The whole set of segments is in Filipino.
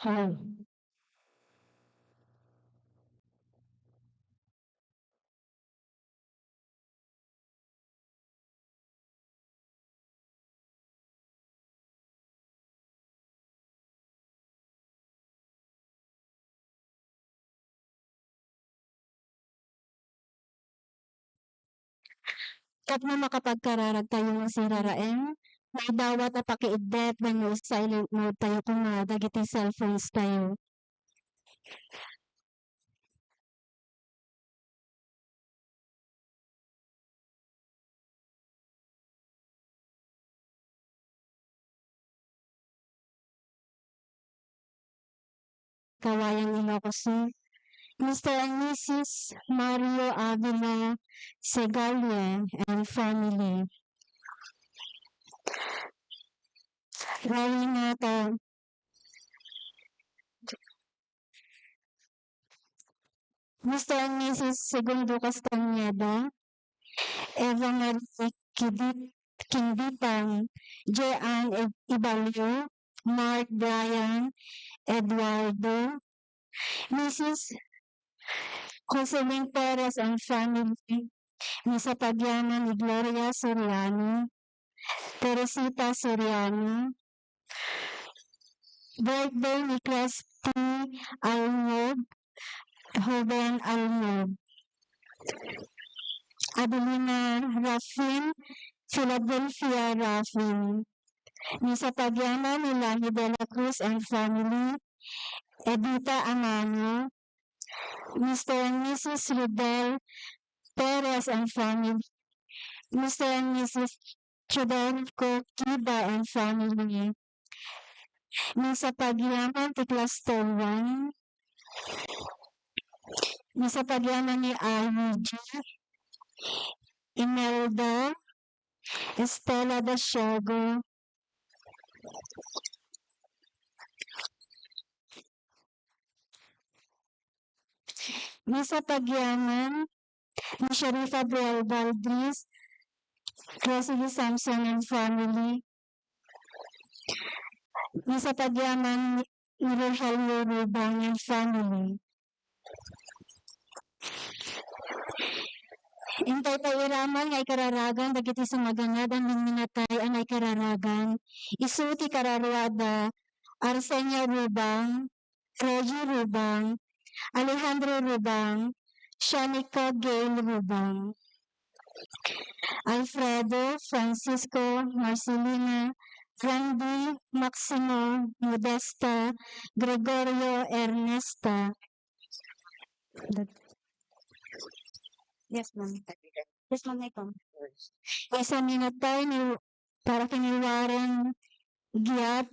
Hello. Tapno makapagkararag tayo nga siraraeng, may dawat a pakiiddet wenno silent mode tayo kung dagiti cellphones tayo. Kawayang Ilocos Mr. and Mrs. Mario Avila Segalia and family. Rawin nato. Mr. and Mrs. Segundo Castañeda, Eva Marie Quinditang, Jean Ibalio, Mark Bryan, Eduardo, Mrs. Jocelyn Perez and family, Misa Pagyana ni Gloria Soriano, Teresita Soriano, birthday ni Christy Almob, Joven Almob, Adelina Rafin, Philadelphia Rafin, Misa Pagyana ni Lani de la Cruz and family, Edita Amano, Mr. and Mrs. Rudel Perez and family, Mr. and Mrs. Chodorko Kiba and family, Misa Pagyaman ti Claston 1, Misa Pagyaman ni IUG, Imelda, Estela Dasiago, Misa Pagyaman ni Sharifa Bel Valdez, Rosalie Samson and family, Misa Pagyaman ni Rogelio Rubang and family. Intay pairaman nga ikararagan dagiti sumaganadan ng minatay ang ikararagan. Isu ti kararwada Arsenia Rubang, Reggie Rubang, Alejandro Rubang, Shanika Gail Rubang, Alfredo Francisco Marcelina, Randy Maximo Modesta, Gregorio Ernesta. Yes, ma'am. Yes, ma'am, ikaw. Isa minatay ni para kiniwaran Giat,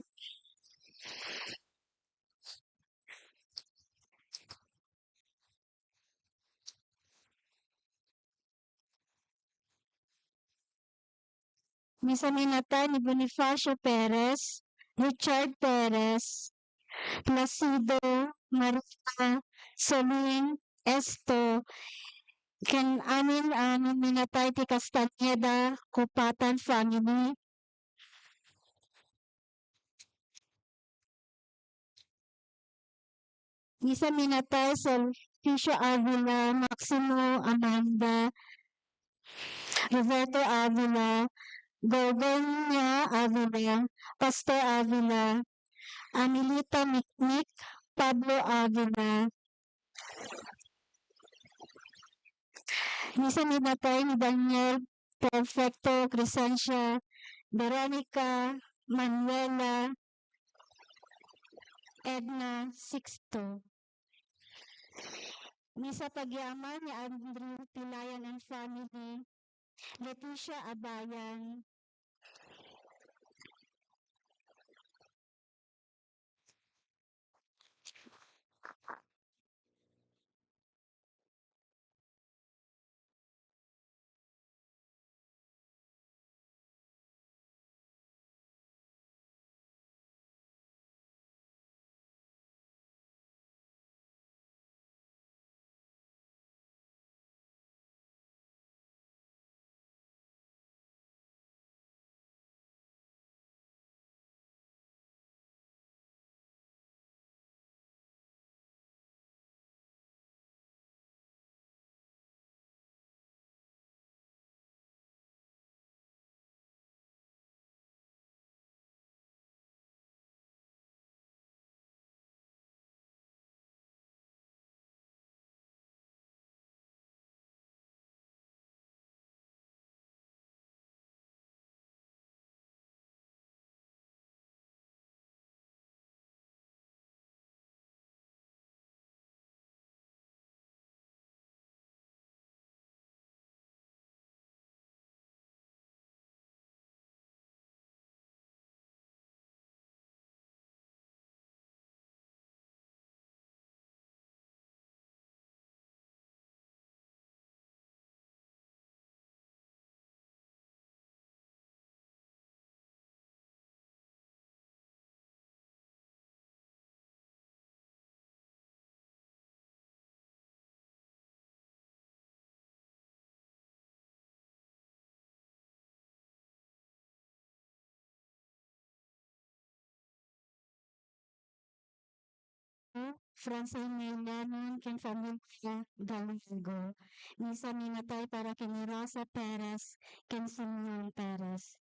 misa minatay ni Bonifacio Perez, Richard Perez, Placido, Marita, Celine, Esto, ken amin minatay ti Castañeda, Kupatan family, misa minatay Sulpicio Avila, Maximo Amanda, Roberto Avila, Gorgonia Avila, Pastor Avila, Anilita Mikmik, Pablo Avila, misa minatay ni Daniel Perfecto Crescencia, Veronica Manuela, Edna Sixto. Misa Pagyaman ni Andrew Pilayan and family, Leticia Abayan, Francine Lemon ken Familia Gallego. Misa minatay para kini Rosa Perez ken Simeon Perez.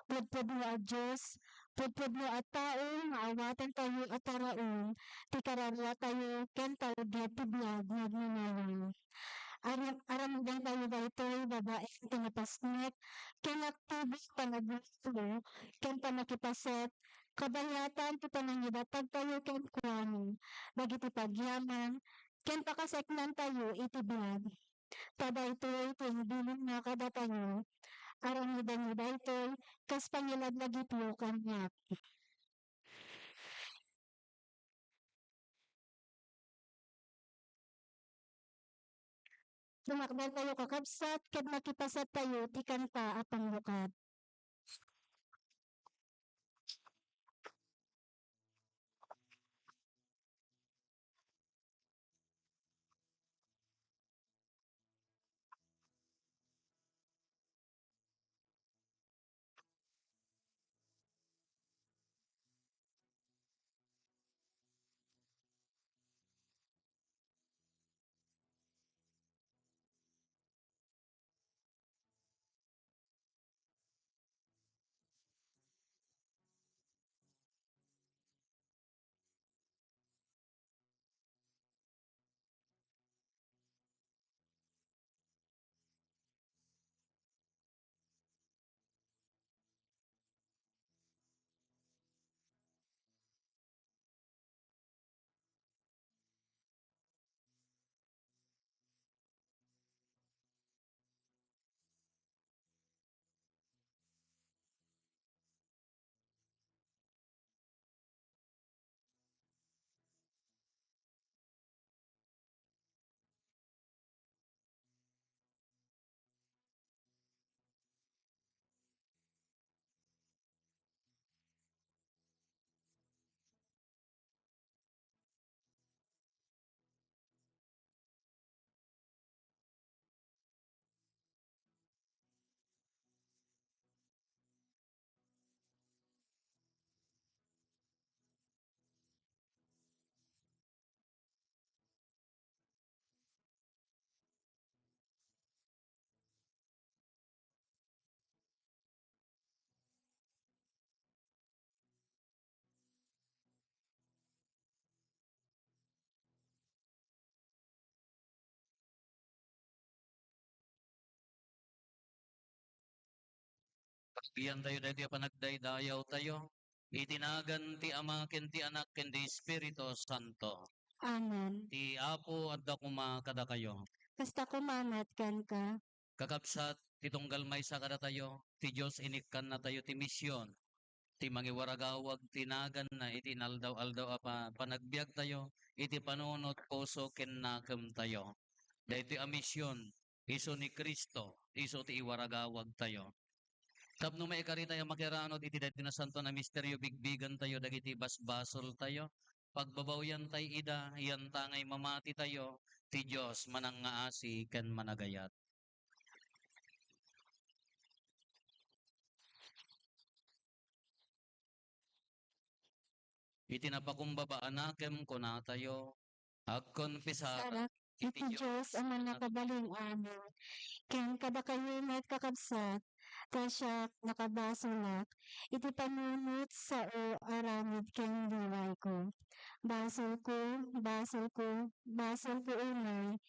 Pudpud mo a Dios, pudpud mo a tao nga awaten tayo at taraon, ti kararwa tayo ken talged ti biag nagnanayon. Aramiden tayo daytoy babae ken napasnek, ken aktibong panagluto, ken panakipaset, kabayatan ti panangidatag tayo ken kuano, dagiti pagyaman, ken pakaseknan tayo iti biag. Kadaytoy ti bilin nga kada tayo, aramiden mo daytoy kas pangiladlagip yo kanyak. Tumakdan tayo kakabsat, ket makipasat tayo ti kanta a panglukat. Iyan tayo dahil panagdaydayaw tayo. Itinagan ti Ama ken ti Anak ken ti Espiritu Santo. Amen. Ti Apo adda kuma kada kayo. Kasta kumanat ken ka. Kakabsat ti tunggal maysa kada tayo. Ti Dios inikkan na tayo ti misyon. Ti mangiwaragawag tinagan na iti inaldaw-aldaw apa panagbiag tayo. Iti panunot puso ken nakem tayo. Dahito a misyon. Iso ni Kristo. Iso ti iwaragawag tayo. Tapno may ikari tayo makiranod iti dati na santo na misteryo bigbigan tayo dagiti basbasol tayo. Pagbabawyan tayo ida, iyan tangay mamati tayo, ti Diyos manangaasi ken managayat. Iti napakumbabaan kem kuna tayo, agkonpisar Sarak iti Diyos ang nakabaling amin. Ken kada kayo met kakabsat, tasya nakabasolak, iti panunot sa o aramid ken diway ko. Basol ko unay,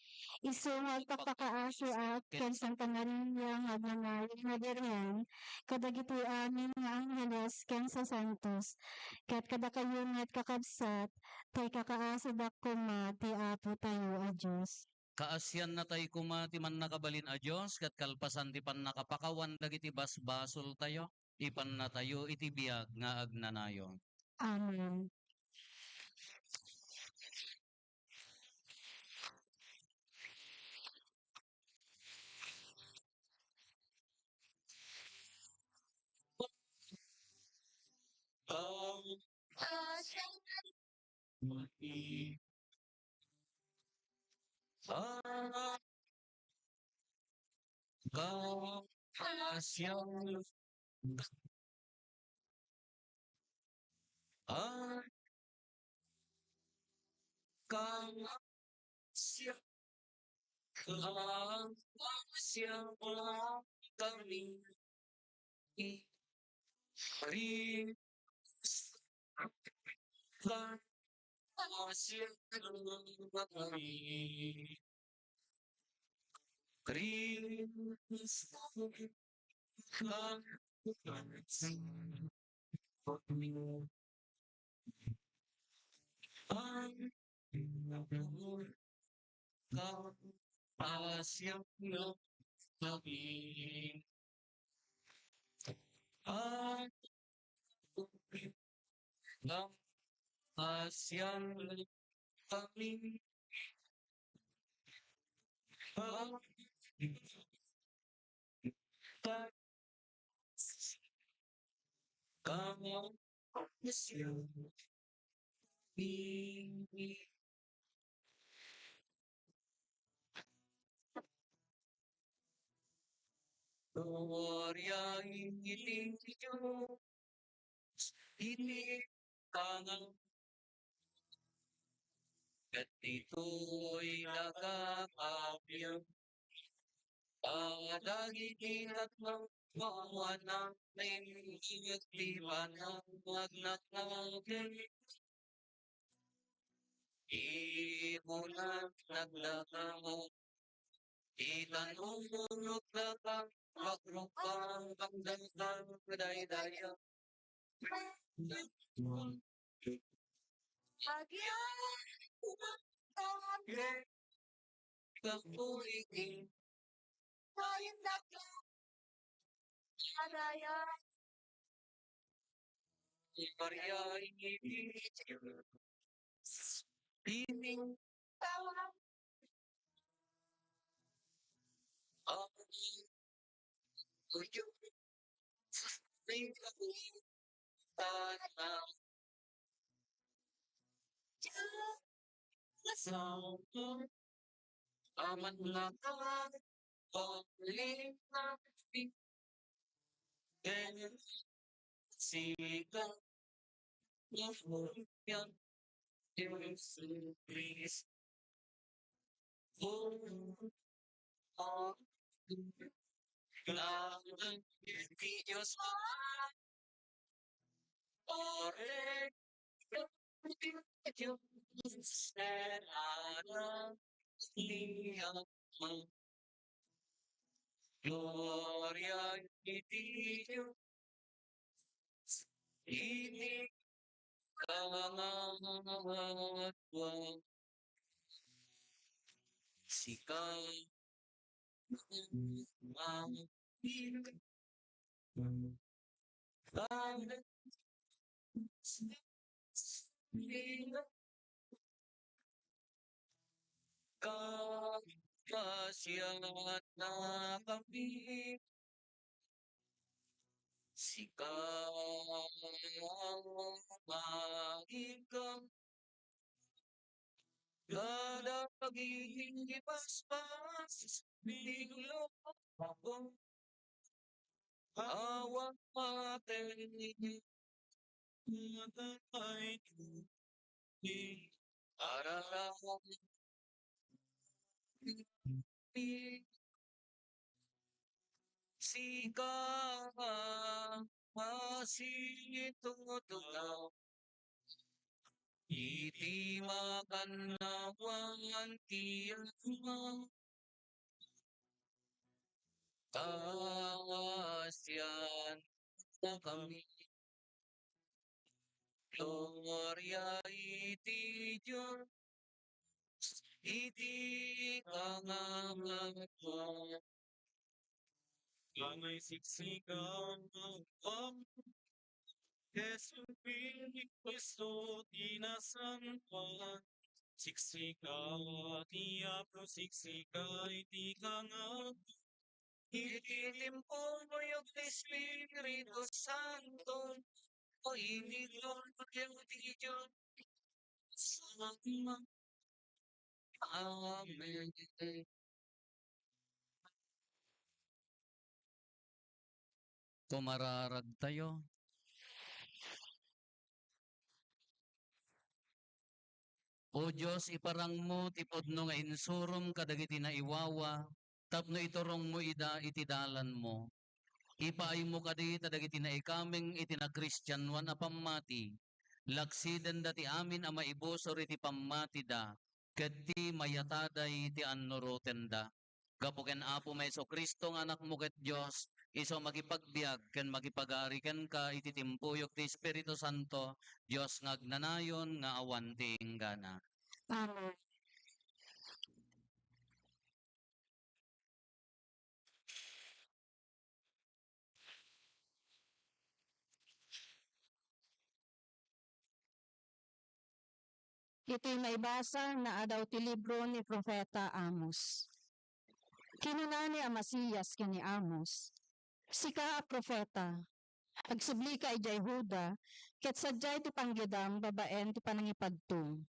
iso magpapakaasi at ken Santa Maria nga nangayon nga diryan, kadagiti amin nga angheles ken sa santos, ket kada kayo met kakabsat, tay kakaasi dakko ma ti Apo tayo a Diyos. Kaasyan na tayo kumati man nakabalin a Diyos, kat kalpasan ti pan nakapakawan dagiti basbasol tayo, ipan na tayo iti biag nga agnanayon. Amen. Kaasyan kaasyan kaasyan kami Kumararag tayo. O Diyos, iparang mo, tipod no nga insurom kadagiti na iwawa, tapno iturong mo ida itidalan mo. Ipaay mo kadi dagiti naikaming iti na Kristiyanwan a pammati. Laksiden da ti amin a maibusor iti pammati da. Ket ti mayataday ti annoroten da. Gapo ken Apo Meso Kristo nga anak mo ket Dios, iso makipagbiag ken makipagari ken ka iti timpuyok ti Espiritu Santo, Dios nga agnanayon nga awan ti inggana. Amen. Ito'y maibasa na adaw ti libro ni Propeta Amos. Kinunani a Masiyas kini Amos. Sika a propeta, agsubli ka ijay Huda, ket sadyay ti panggidam babaen ti panangipadto.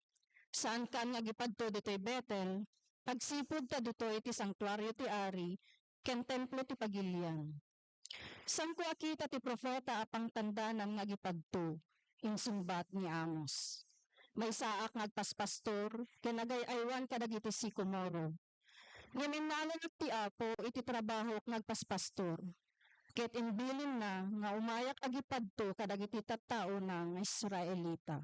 Saan kaan nga gipadto ditoy Betel, agsipud ta ditoy ti sanktuaryo ti Ari, ken templo ti Pagilian. Sangko akita ti propeta apang tandanan nga gipadto, insumbat ni Amos. May saak ngagpaspastor, ken agay-aywan kadagiti sikomoro. Ngaminalan ti Apo iti trabaho ngagpaspastor. Ket inbilin na nga umayak agipadto kadagiti tattao na nga Israelita.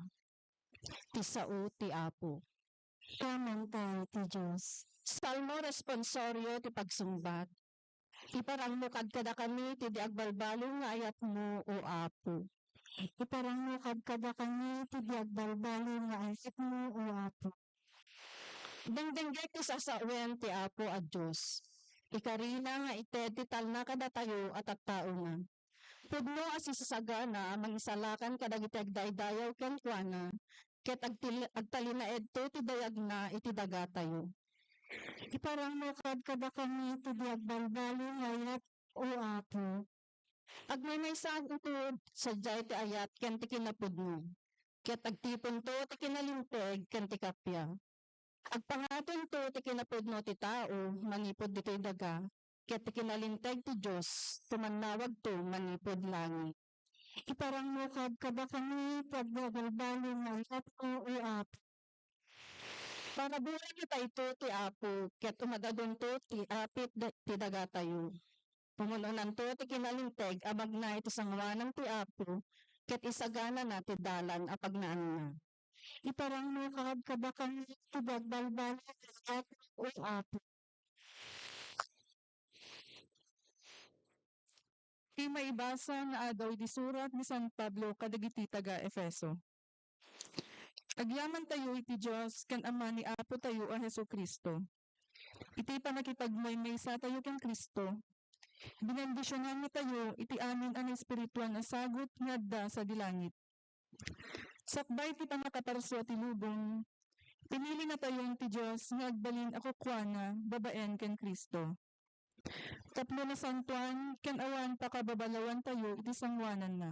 Ti sao ti Apo. Amen tayo ti Diyos. Salmo responsorio ti pagsumbat. Iparang mo kada kami ti di agbalbalo nga ayat mo o Apo. Iparang mo kada kami ti di agbalbalo nga ayat mo o Apo. Dengdenggek ti sasawen ti Apo a Diyos. Ikarina nga ited ti talna kada tayo at tattao nga. Pudno as isasagana mangisalakan kadagiti agdaydayaw ken kuana, ket agtalinaed to ti dayag na iti daga tayo. Iparang mo kada kami ti di agbalbalo nga ayat o Apo. Agmaymaysan utod sadyay ti ayat ken ti kinapudno. Ket agtipon to ti kinalinteg ken ti kapya. Agpangaton to ti kinapudno ti tao manipod ditoy daga. Ket ti kinalinteg ti Dios tumannawag to manipod langit. Iparang mo kada kami pagbabalbalo nga ayat o Apo. Para buhay kita ito ti Apo, ket umadadon to ti apit ti daga tayo. Pumununan to ti kinalinteg amag na iti sangwanan ti Apo, ket isagana na ti dalan apag naan na. Iparang mo kada kami ti bagbalbalo ayat o Apo. Ti maibasa nga adaw di surat ni San Pablo kadagiti taga Efeso. Agyaman tayo iti Dios ken Ama ni Apo tayo a Hesukristo. Iti panakipagmaymaysa tayo ken Kristo. Binendisyonan ni tayo iti amin ang espirituan na sagot nga adda sa dilangit. Sakbay ti panakaparso ti lubong, pinili na tayo ti Dios nga agbalin ako kuana babaen ken Kristo. Tapno na santuan ken awan pakababalawan tayo iti sangwanan na.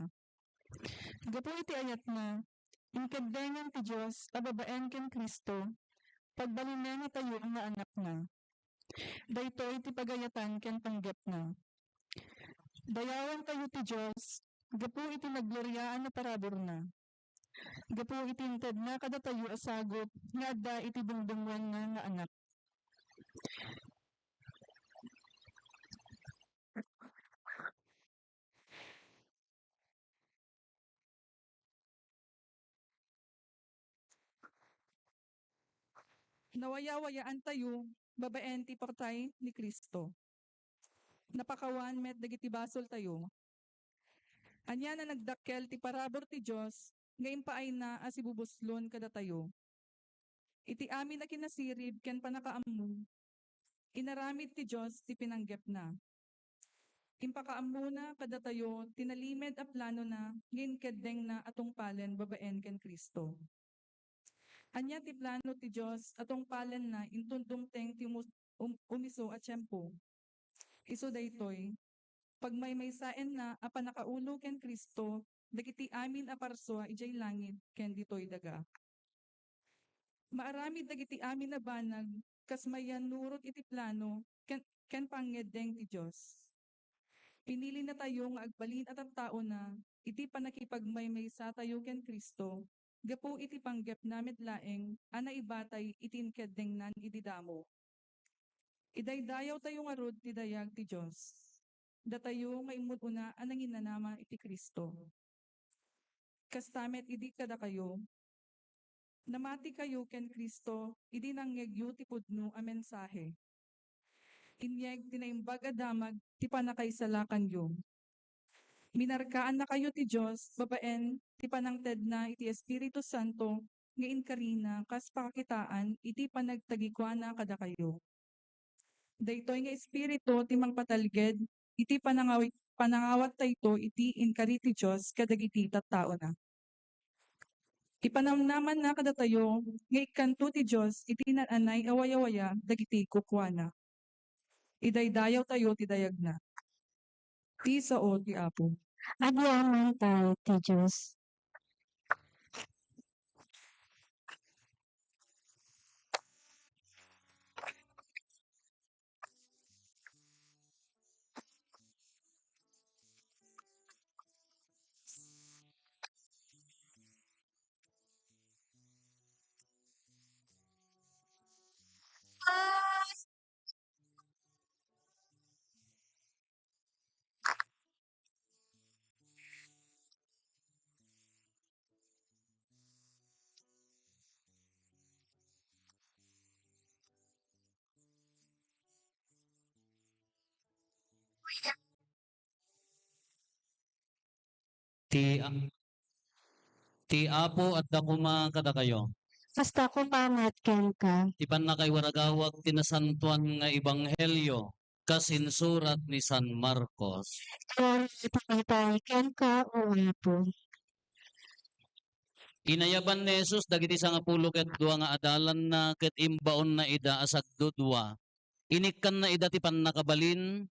Gapo iti ayat na, inkaddengan ti Dios a babaen ken Kristo, pagbalinen na tayo nga anak na. Daytoy ti pagayatan ken panggep na. Dayawan tayo ti Dios, gapo iti nagloryaan na parabor na. Gapo iti inted na kada tayo asagot nga adda iti dungdungwan na nga anak. Nawaya-wayaan tayo, babaen ti patay ni Kristo. Napakawan met dagiti basol tayo. Anya na nagdakkel ti parabor ti Dios, nga impaay na as ibubuslon kada tayo. Iti amin na kinasirib ken panakaammo, inaramid ti Dios ti pinanggep na. Impakaammo na kada tayo, tinalimed a plano na, nginkeddeng na atong palen babaen ken Kristo. Anya ti plano ti Dios atong palen na intundungteng ti umiso at tiyempo. Isu daytoy, pagmaymaysaen na a panakaulo ken Kristo, dagiti amin a parswa ijay langit ken ditoy daga. Maaramid dagiti amin na banag, kas mayan nurot iti plano, ken pangeddeng ti Dios. Pinili na tayo nga agbalin at tao na, iti panakipagmaymaysa tayo ken Kristo, gapo iti panggep named laeng, ana ibatay iti inkeddeng nan ididamo. Idaydayaw tayo nga rod ti dayag ti Dios. datayo nga imutuna anang inanama iti Kristo. Kastamet idi kada kayo, namati kayo ken Kristo, idi nangyagyo ti pudno a mensahe. Inyeg tinaimbag a damag ti panakaisalakan yo. Minarkaan na kayo ti Diyos, babaen ti panangted na iti Espiritu Santo, nga inkarina kas pakakitaan iti panagtagikwana kada kayo. Daytoy nga Espiritu ti mangpataliged, iti panangawat tayto iti inkari ti Diyos kadagiti tattao na. Ipanamnaman na kada tayo, nga ikanto ti Diyos iti nananay awaya-waya dagiti kukwana. Idaydayaw tayo ti dayag na. Ti sao ti Apo. Agyaman tayo ti Diyos. Ti ti Apo at dakuma kada kayo. Basta ko pamat ken ka. Ipan na kay waragawag tinasantuan nga ebanghelyo kasinsurat ni San Marcos. Glory ipakitay ken ka o Apo. Inayaban ni Jesus dagiti sangapulo ket dua nga adalan na ket imbaon na ida asag dudwa. Inikkan na ida ti pannakabalin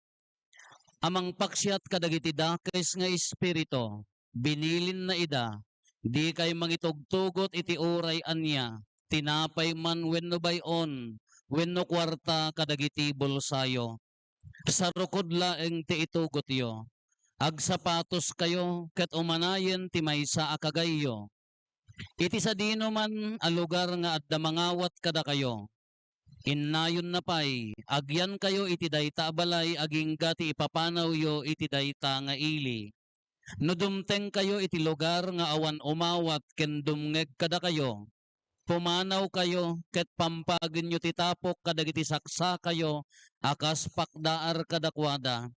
amang paksiat kadagiti dakes nga espiritu. Binilin na ida di kay mangitugtugot iti oray anya. Tinapay man wenno bayon wenno kwarta kadagiti bolsayo. Sa rukod laeng ti itugot yo. Agsapatos kayo ket umanayen ti maysa a kagayyo. Iti sa dino man a lugar nga adda mangawat kada kayo. Innayon na pay, agyan kayo iti dayta balay aging ti ipapanaw yo iti dayta nga ili. No dumteng kayo iti lugar nga awan umawat ken dumngeg kada kayo. Pumanaw kayo ket pampagin nyo ti tapok kadagiti saksa kayo akas pakdaar kadakwada.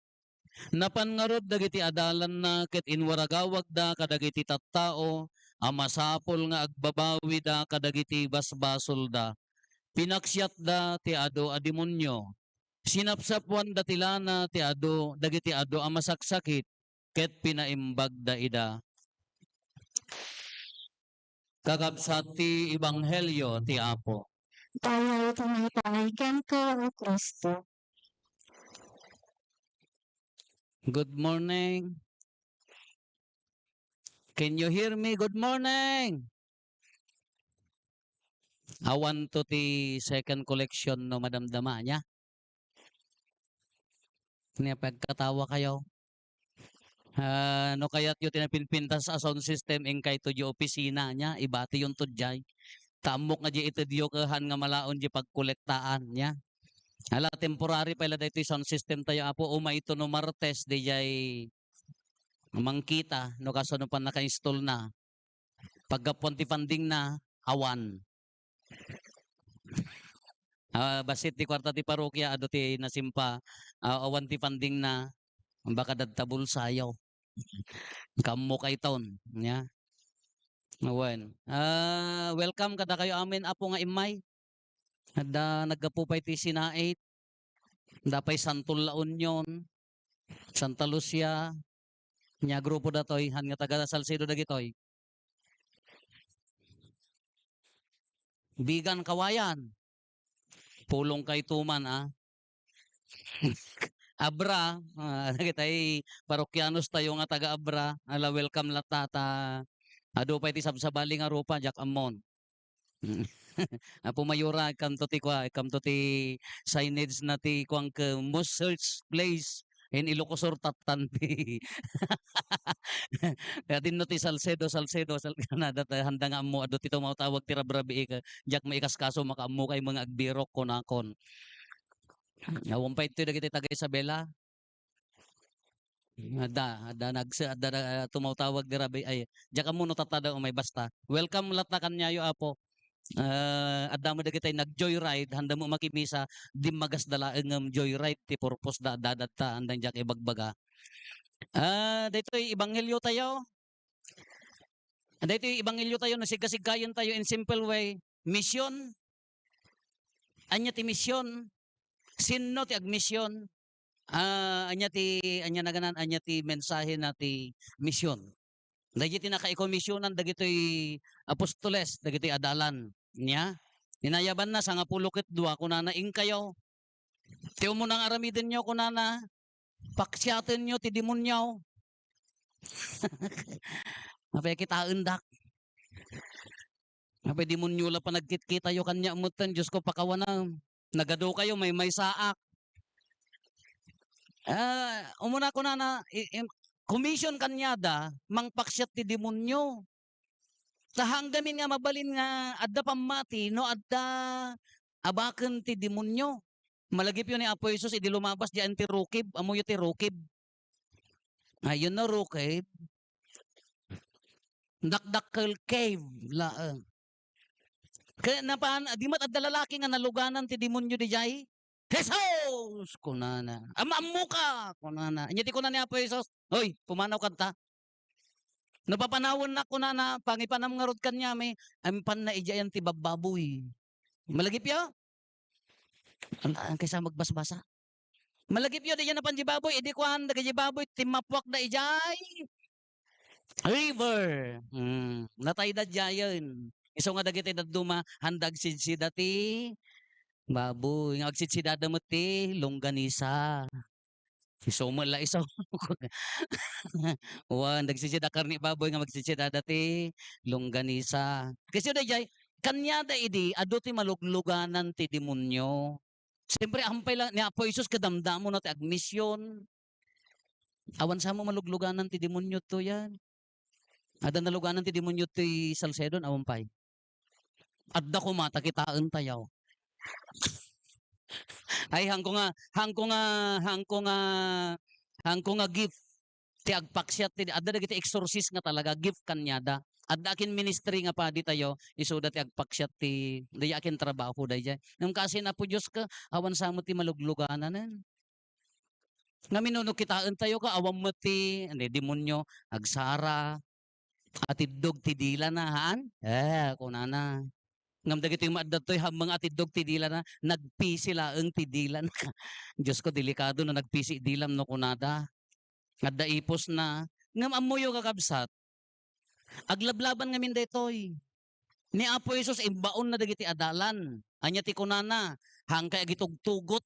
Napangarod dagiti adalan na ket inwaragawag da kadagiti tattao amasapol nga agbabawi da kadagiti basbasol da. Pinaksyat da ti ado a demonyo. Sinapsapwan da tilana ti ado dagiti ado amasaksakit ket pinaimbag da ida. Kakabsat ti ebanghelyo ti Apo. Tayo tinatay ken ka o Kristo. Good morning. Can you hear me? Good morning. Awan to ti second collection no madamdama niya. Niya pagkatawa kayo. No kayat yung tinapinpintas sa sound system ing kay to di opisina niya. Ibati yung tudjay. Tamok nga di ito diyo kahan nga malaon di pagkolektaan niya. Hala temporary pala dito yung sound system tayo apo. Uma ito no Martes di jay mangkita no kaso no pan naka-install na. Pagkapon ti funding na awan. Basit ti kwarta ti parokya ado ti nasimpa awan ti funding na baka dadtabul sayaw. Kammo kay taon nya. Awan. Welcome kada kayo amin apo nga imay. Ada nagapupay ti Sinait. Dapay Santol La Union. Santa Lucia. Nya grupo datoy han nga taga Salcedo dagitoy. Bigan Kawayan. Pulong kay Tuman Abra, nagitay parokyanos tayo nga taga Abra, ala welcome latata. Ado pa iti sabsabali nga rupa jak amon. Pumayura kam to ti signage na ti kwang ke most search place in Ilocosur Tatanti. Din no ti Salcedo Canada handa nga mo ado ti tumawtawag ti rabrabi ka jak maikas-kaso makaammo kay mga agbirok konakon. Awon pa ito dagiti taga Isabela. Tumawtawag dira ay diya ka muno tatada o may basta. Welcome lat na kanyayo apo. Adda mo dagitay nag-joyride handa mo makimisa di magas dalaeng joyride ti purpose da dadatta andan diya kay bagbaga. Dito'y ibanghelyo tayo. Dito'y ibanghelyo tayo nasigasigayon tayo in simple way. Mission. Anya ti mission. Sinno ti agmisyon. Anya naganan anya ti mensahe na ti mission. Dagiti nakaikomisyonan dagitoy apostoles, dagitoy adalan niya. Ninayaban na sa nga pulukit dua kunana ing kayo. Tiyo mo nang aramidin nyo kunana paksyatin nyo ti demonyo. Mapay kita endak. Mapay demonyo la pa nagkit-kita yo kanya mutan Diyos ko pakawanam. Nagado kayo may saak. Umuna ko na commission kanyada mangpaksyat ti demonyo. Sa hanggamin nga mabalin nga adda pamati no adda abaken ti demonyo. Malagip yun ni Apo Jesus idi lumabas diyan ti rukib, amuyo ti rukib. Ayun na rukib. Dakdakkel cave laeng. Kaya napaan di mat adda lalaki nga naluganan ti demonyo di jay. Jesus! Kunana. Amamu ka! Kunana. Anya ti kunana ni Apo Jesus. Hoy, pumanaw kanta. Napapanawon na kunana. Pangipanam nga rod kanya may. Ampan na ijayan ti bababoy. Malagip yo? Ang kaysa magbasbasa. Malagip yo. Di yan na panjibaboy. Idi kuhan. Nagajibaboy. Timapwak na ijay. River. Natay da jayan. Iso nga dagiti daduma. Handag sidsidati. Baboy, nga agsisidada mo ti, longganisa. Iso mo la iso. Wan, nagsisida karni baboy nga magsisidada ti, longganisa. Kasi da jay, kanyada idi, ado ti malugluganan ti demonyo. Siyempre, ampay lang, ni Apo Isus kadamdamo na ti agmisyon. Awan sa mo malugluganan ti demonyo to yan. Ada naluganan ti demonyo ti Salcedon, awan pay. Adda ko mata kitaan tayaw. Ay hangko nga gift ti agpaksyat ti adda dagiti exorcist nga talaga gift kanyada. Adda akin ministry nga padi tayo isuda ti agpaksyat ti daya akin trabaho dayjay. Ngem kasi na po Dios ka awan sa mo ti malugluganan. Nga minuno kitaan tayo ka awam mo ti demonyo agsara atidog ti dila na haan. Kunana. Ngam dagiti maadtoy hamang atidog ti dila na nagpisi laeng ti dila na. Diyos ko delikado na nagpisi dilam no kunada. Adda ipos na ngam amuyo kakabsat. Aglablaban ngamin daytoy. Ni Apo Jesus imbaon na dagiti adalan. Anya ti kunana hangkay agitugtugot.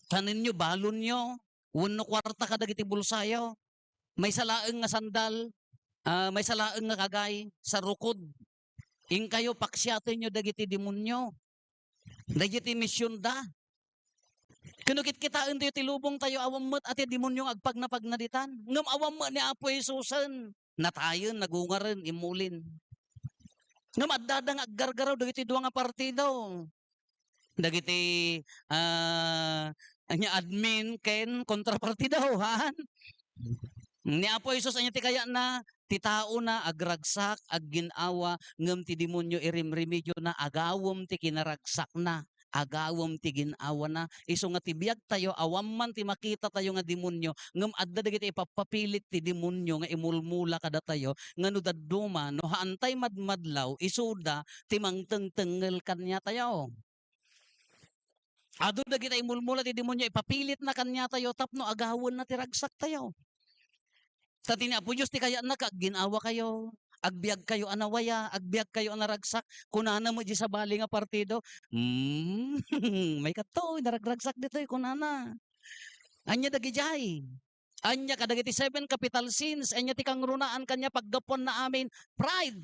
Tanin nyo balon nyo. Wenno kwarta ka dagiti bulsayo. May salaeng nga sandal. May salaeng nga kagay sa rukod. Ing kayo paksyatin nyo dagiti demonyo. Dagiti misyon da. Kunukit kitaan tayo tilubong tayo awam mo't ati demonyong agpag na pagnaditan. Ngam awam mo ni Apo Jesusen. Natayon, nagungaren, imulin. Ngam addadang aggargaraw dagiti duwa nga partido. Dagiti anya admin ken kontrapartido han. Ni Apo Jesus anya ti kaya na ti tao na agragsak agginawa ngem ti demonyo irimremedyo na agawom ti kinaragsak na agawom ti ginawa na iso nga ti biag tayo awam man ti makita tayo nga demonyo ngem adda dagiti ipapapilit ti demonyo nga imulmula kada tayo nga no dadduma no haantay madmadlaw isuda ti mangtengtengel kanya tayo. Ado dagiti imulmula ti demonyo ipapilit na kanya tayo tapno agawon na ti ragsak tayo. Sa tinapo Diyos ti kaya na ginawa kayo. Agbiag kayo anawaya, agbiag kayo anaragsak. Kunana mo di sa bali nga partido. May kato, naragragsak dito kunana. Anya dagijay. Anya kadagiti 7 capital sins. Anya ti kangrunaan kanya paggapon na amin. Pride.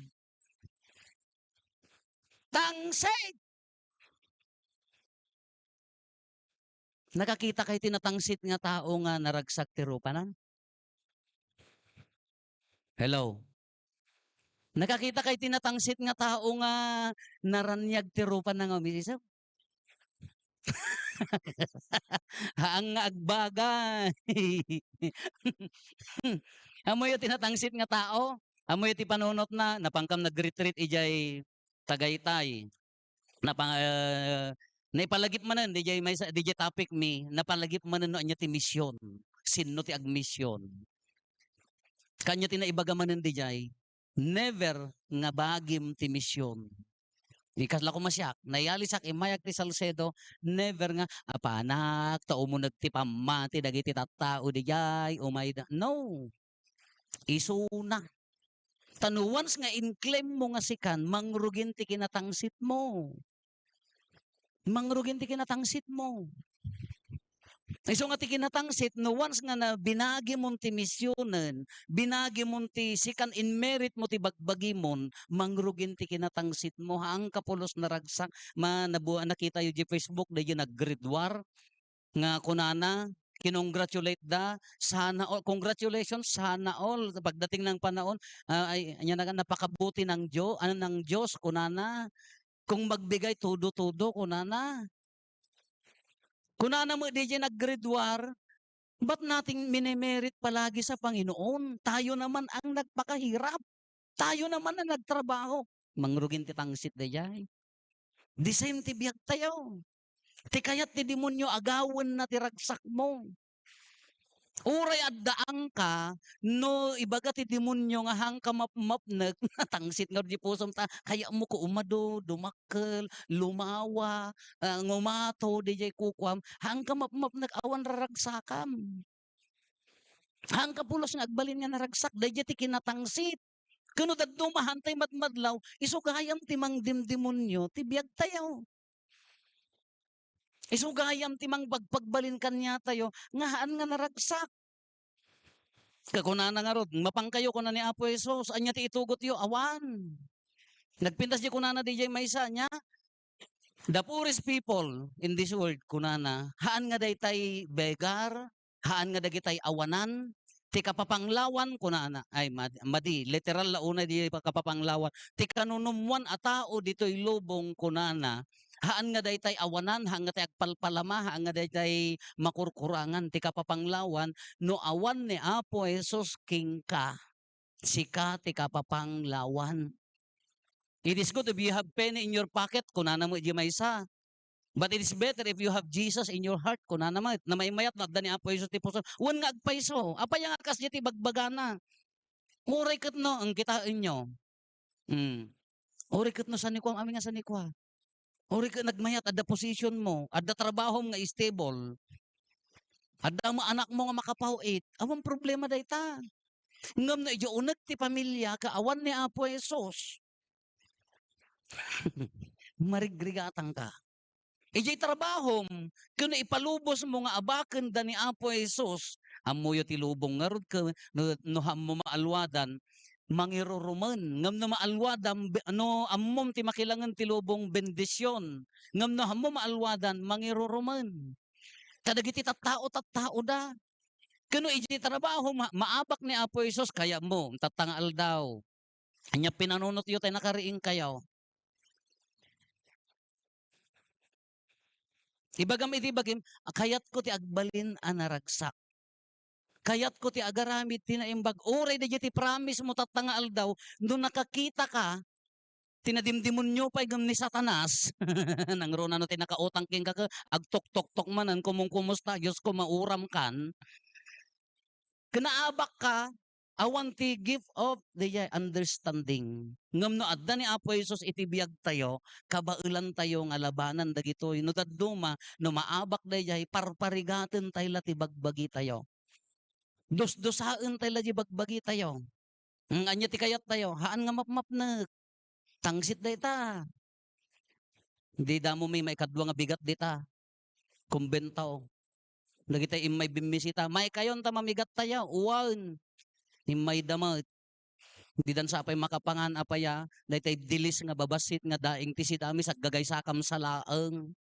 Tangsit. Nakakita kayo tinatangsit nga tao nga naragsak ti rupanan? Hello. Nakakita kay tinatangsit nga tao nga naranyag ti rupan ng umisisip? Haang nga agbagay. Amoy yung tinatangsit nga tao. Amoy ti panunot na napangkam nag-retreat ijay Tagaytay. Napang naipalagip manen DJ topic mi napalagip manen no anya ti mission. Sinno ti agmission. Kanya tinaibaga manen DJ. Never nga bagim ti mission. Ikasla ko masyak, nayalisak imayak ti Salcedo, never nga, apanak, tao mo nagtipamati, dagiti tattao di jay, umay da. No, isuna. Tanuwans nga in-claim mo nga sikan, mangrugin ti kinatangsit mo. Mangrugin ti kinatangsit mo. Iso nga ti kinatangsit, no once nga na binagi mon ti misyonen, binagi mon ti sikan in merit mo ti bagbagi mon, mangrugin ti kinatangsit mo, haang kapulos na ragsak, nakita yu di Facebook, da yu nag-gridwar, nga kunana, kinongratulate da, sana all, congratulations, sana all, pagdating ng panahon, ay, napakabuti ng Diyos, ng Diyos, kunana, kung magbigay tudo-tudo, kunana, kunana mo di dyan nag-grade war, ba't nating minemerit palagi sa Panginoon? Tayo naman ang nagpakahirap. Tayo naman ang nagtrabaho. Mangrugin ti tangsit di dyan. Di same ti biyak tayo. Ti kayat ti demonyo agawan na ti ragsak mo. Uray at daang ka, no ibaga ti demonyo nga hang ka mapmapnag, natangsit nga di pusom ta, kaya mo ko umado, dumakkel, lumawa, ngumato, di jay kukwam, hang ka mapmapnag awan raragsakam. Hang ka pulos nga agbalin nga naragsak, di jay ti kinatangsit. Kuno dadto mahantay matmadlaw, isugayam ti mang demonyo, ti biyag tayo. Isugayam ti mang pagbalin kanya tayo, ngahaan nga naragsak. Kakunana nga rod, mapangkayo ko na ni Apo Jesus, anya ti itugot yo, awan. Nagpintas di kunana DJ Maysa niya, the poorest people in this world, kunana, haan nga daytay begar, haan nga dagitay awanan, ti kapapanglawan, kunana, ay madi, literal launa di kapapanglawan, ti kanunumwan a tao dito'y lubong, kunana, haan nga daytay awanan, haan nga tay agpalpalama, haan nga daytay makurkurangan, ti kapapanglawan, no awan ni Apo Jesus king ka, sika ti kapapanglawan. It is good if you have penny in your pocket, kunana mo di maysa. But it is better if you have Jesus in your heart, kunana mo, na may mayat na ni Apo Jesus ti puso, wan nga agpaiso, apay nga kas ti bagbagana. Uray kat no, ang kitain nyo. Uray kat no sanikwa, amin nga sanikwa. Uri ka nagmayat, ada position mo, ada trabaho nga stable, ada mo anak mo nga makapauit, awan problema dayta. Ngam na iyo unag ti pamilya, kaawan ni Apo Jesus. Marigrigatang ka. Ijay trabaho, kung ipalubos mo nga abaken da ni Apo Jesus, amuyo ti lubong nga rod ka, no mo maalwadan, mangiruruman ngam na maalwadan ammom ti makilangan ti lubong bendisyon ngam na hammo maalwadan mangiruruman kadagiti tattao da kuno iti trabaho maabak ni Apo Jesus kaya mo tatangal daw anya pinanunot yo tay nakariing kayo ibagam iti bagim kayat ko ti agbalin anaragsak kayat ko ti agaramid tinaimbag oray da ti promise mo tatangal daw no nakakita ka tinadimdimonyo pa igam ni Satanas nang rona no tinakautang king ka agtok-tok-tok manan kumong kumusta Diyos ko mauram kan kanaabak ka awan ti gift of the understanding ngam no adda ni Apo Jesus iti biag tayo kabailan tayo nga labanan dagitoy no dadduma no maabak dayay parparigaten tayo ti bagbagi tayo dos-dosaen tayo di bagbagi tayo. Anya ti kayat tayo, haan nga mapmapnek. Tangsit da ita. Di damo may kadwa nga bigat dita. Kumbentaw. Lagi tayo imay bimisita. May kayon ta mamigat tayo. Uwan. Imay damat. Di dan sa apay makapangan apaya. Dahil tayo dilis nga babasit nga daing tisidami sa gagay sakam sa laeng.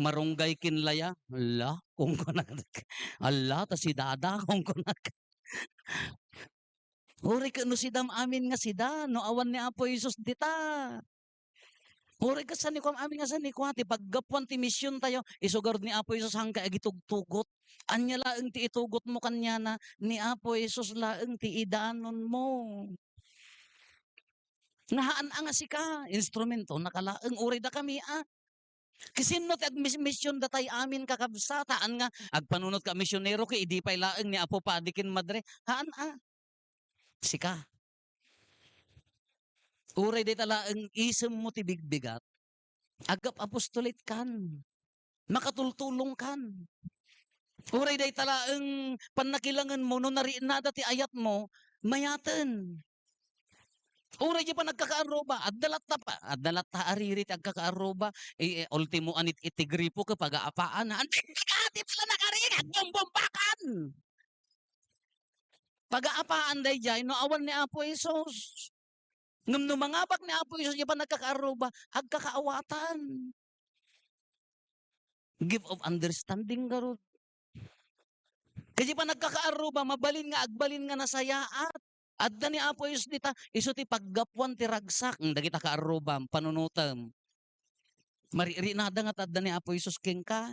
Marunggay kinlaya. Allah, kung kunag. Allah, ta si dada, kung kunag. Uri ka no sidam amin nga sida, no awan ni Apo Jesus dita. Uri ka sa ni ko amin nga sa ni ko ti paggapuan ti misyon tayo isugar ni Apo Isus hangka agitugtugot. Anya laeng ti itugot mo kanya na ni Apo Isus laeng ti idanon mo. Nahaan nga si ka instrumento nakalaeng uri da kami Kisinno ti mission datay amin kakabsataan nga agpanunot ka misyonero kay idi pay laeng ni Apo Padikin Madre. Haan sika. Uray day talaeng isem mo ti bigbigat. Agap apostolate kan. Makatultulong kan. Uray day talaeng panakilangan mo no nariin na ti ayat mo, mayaten. Uray di pa nagkakaaroba, adalat ta aririt agkakaaroba, ultimo anit itigripo ka pag-aapaan, di pala nakaringat, bumbumbakan! Pag-aapaan day jay, no awan ni Apo Isos. Ngam no mangabak ni Apo Isos, di pa nagkakaaroba, agkakaawatan. Give of understanding garod. Kasi pa nagkakaaroba, mabalin nga, agbalin nga nasayaat. Adda ni Apo Isos dita, iso ti paggapuan ti ragsak, dagita kaarobam, panunutam. Maririnada nga adda ni Apo Isos king ka.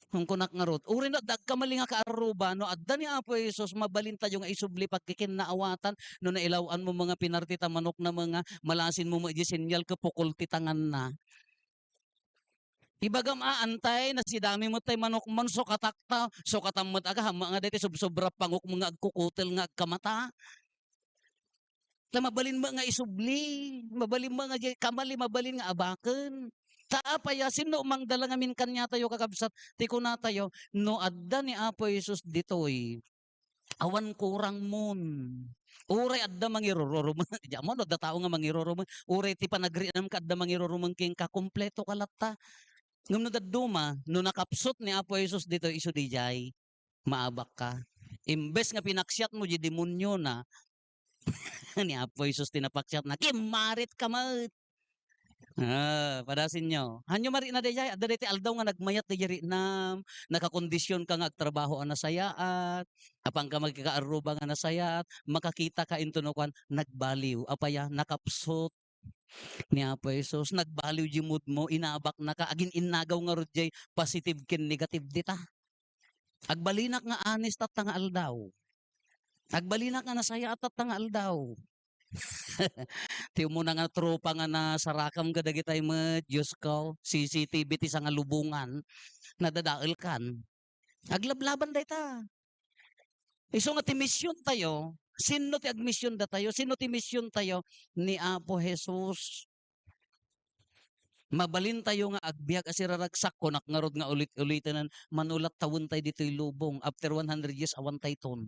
Kung kunak nga rod, uri na dagkamali nga kaaroba, no adda ni Apo Isos, mabalin tayo nga isubli pagkikin naawatan, no nailawan mo mga pinartita manok na mga malasin mo mga sinyal kapukul titangan na. Ibagam antay na si dami mo tay manok man so katakta so katamot aga mga dati sobra pangok mga agkukutel nga agkamata. Ta mabalin mo nga isubli, mabalin mo nga kamali mabalin nga abaken. Taapaya sino mang dala ngamin kanya tayo kakabsat ti kuna tayo no adda ni Apo Hesus ditoy. Awan kurang mon. Uray adda mangirororomon. Diyan mo no da tao nga mangiroromon. Uray ti panagrianam ka adda mangiroromon king ka kompleto kalatta. Ngam no daduma, no nakapsot ni Apo Hesus dito iso dijay, maabak ka. Imbes nga pinaksyat mo di demonyo na, ni Apo Hesus tinapaksyat na, kimarit ka mat. Padasin nyo. Hanyo mari na dijay, adda diti aldaw nga nagmayat di jari nam, nakakondisyon ka nga agtrabaho ang nasayaat, apang ka magkakaaruba nga nasayaat, makakita ka intunukan, nagbaliw, apaya, nakapsot, ni Apo Hesus nagbaliw di mood mo inabak na ka agin inagaw nga rodjay positive ken negative dita agbalinak nga honest at nga aldaw agbalinak nga nasaya at nga aldaw ti mo na nga tropa nga nasarakam kadagitay met Diyos ko CCTV ti sa nga lubungan nadadael kan aglablaban dayta iso nga ti misyon tayo. Sino ti agmisyon da tayo? Sino ti misyon tayo? Ni Apo Hesus. Mabalin tayo nga agbiag asiraragsak ko nakngarod nga ulit-ulitan manulat tawon tayo dito'y lubong. After 100 years, awan tayo ton.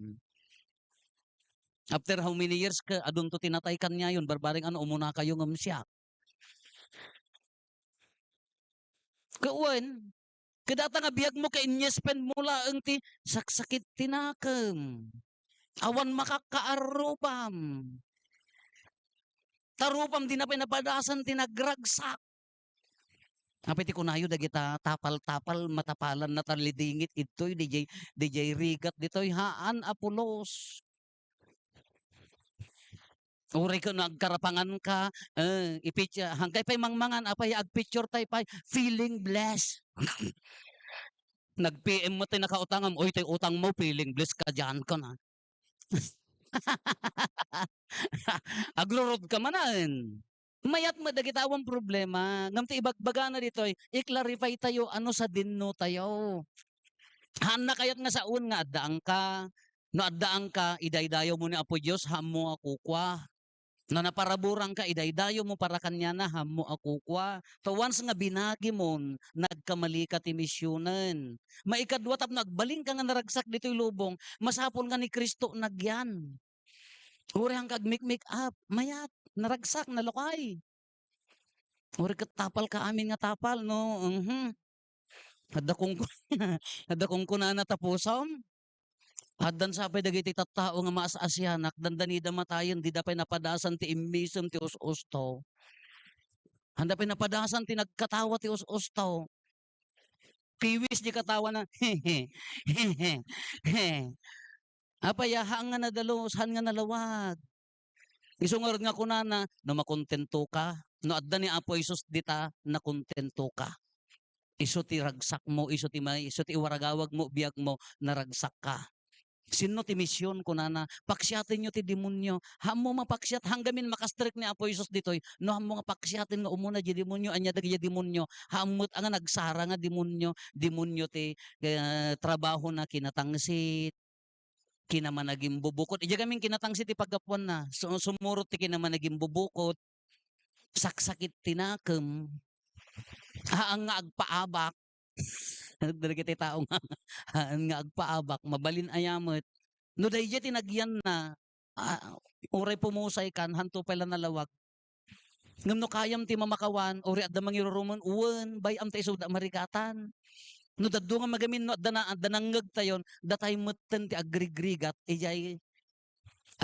After how many years ka, adun to tinatay kan niya yun, barbaring umuna kayo ng siya. Kauwan, kadata nga biag mo ka inyespen mula ang ti saksakit tinakam. Awan makakaarupam. Tarupam din na pinapadasan tinagragsak. Apiti kunayo dagita tapal-tapal matapalan na talidingit ito'y DJ rigat dito'y haan Apolos. Uri ko nagkarapangan ka, ipitya, hangkay pa'y mangmangan, apay agpicture tayo pa'y feeling blessed. Nag-PM mo tayo nakautangam, oy tayo utang mo, feeling blessed ka dyan ka na. Agrorod ka manan. Mayat madagitawang problema. Ngam ti ibagbaga na dito, i-clarify tayo ano sa dinno tayo. Hana kayat nga sa un nga addaang ka. No addaang ka, idaydayo mo ni Apo Diyos, hamo ako kwa. No naparaburang ka, idaydayo mo para kanya na, hamo ako kwa. So once nga binagi mo, nagkamali ka ti misyonan. Maikadwa tap nagbaling ka nga naragsak dito'y lubong, masapol nga ni Kristo nagyan. Uri hang kag-make up, mayat, naragsak, nalukay. Uri katapal ka amin nga tapal, no? Hadda kong kuna na tapusom. Haddan sapay dagiti tattao nga maas-asyanak, dandanida matayan, di dapay napadasan ti immisem ti us-usto. Handa pay napadasan ti nagkatawa ti us-usto. Piwis di katawa na, Apaya, hang nga nadalos, han nga nalawag. Isungod nga kunana no makontento ka, no adda ni Apo Hesus dita na kontento ka. Isu ti ragsak mo, isu ti waragawag mo, biyag mo, naragsak ka. Sino ti misyon kunana? Paksyatin nyo ti demonyo. Hamo mapaksiyat hanggamin makastrik ni Apo Hesus ditoy. No hamo nga paksyatin nga umuna di demonyo, anya dagiti demonyo. Hamot ang nagsara nga demonyo, demonyo ti trabaho na kinatangsit, kinamanaging bubukod. Ija kaming kinatangsit ti paggapuan na. Sumurot ti kinamanaging bubukod. Saksakit tinakem. Haang nga agpaabak. Dali kiti tao nga. Haan nga agpaabak. Mabalin ayamot. No dayjay tinagyan na. Uray pumusay kan. Hanto pala nalawag. Ngam no kayam ti mamakawan. Uri adda mangiruruman. Uwan. Bayam ti isuda marikatan. No daddo nga magamin. No adda nanggag tayon. Datay mutten ti agrigrigat. Ijay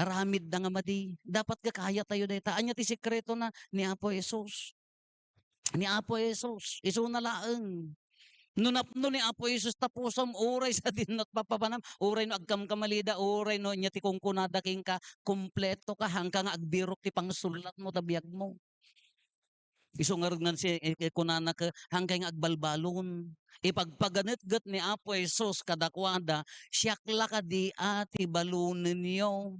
aramid na nga madi. Dapat kakaya tayo dayta. Anya ti sikreto na ni Apo Hesus. Ni Apo Hesus. Isu na laeng. No napno ni Apo Hesus tapusom oray sa dinot papapanam. Oray no agkam kamalida. Oray no nya ti kungkunada king ka. Kompleto ka. Hanggang agbirok ti pangsulat mo tabiyag mo. Isu nga rin nga si kunana ka. Hanggang agbalbalon. Ipagpaganit-gat ni Apo Hesus kadakwada. Siyakla ka di ati balunin niyo.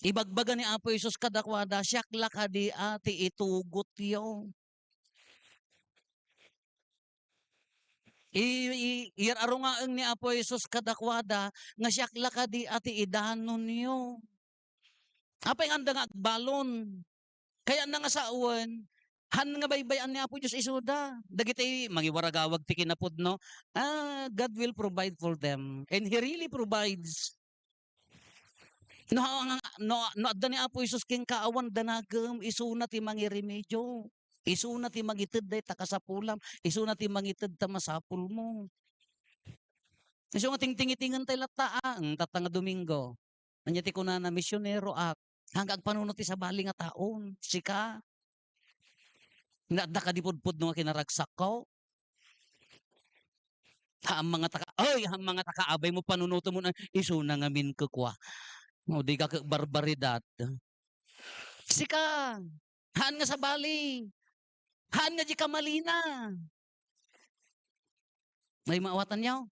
Ibagbaga ni Apo Hesus kadakwada, siyakla ka di ati itugot yo. Iyararo nga ang ni Apo Hesus kadakwada, nga siyakla ka di ati idanon yo. Apay anda nga agbalon. Kaya na nga sa uwan, han nga baybayan ni Apo Diyos isuda. Dagiti mangiwaragawag ti kinapod no. God will provide for them. And He really provides. No adda ni Apo Hesus king kaawan danagem isuna ti mangiremedyo. Isuna ti mangited day takasapulam, isuna ti mangited ta masapul mo. Isu nga tingtingitingan tay lataang tatanga Domingo. Anya ti kunana misyonero ak hanggang panunot ti sabali nga taon. Sika. Nadda ka di pudpud no nga kinaragsak ko. Ang mga takaabay mo panunuto mo na isuna nga min kukwa. O di ka barbaridad. Sika. Haan nga sa bali. Haan nga di kamalina. May maawatan niyo.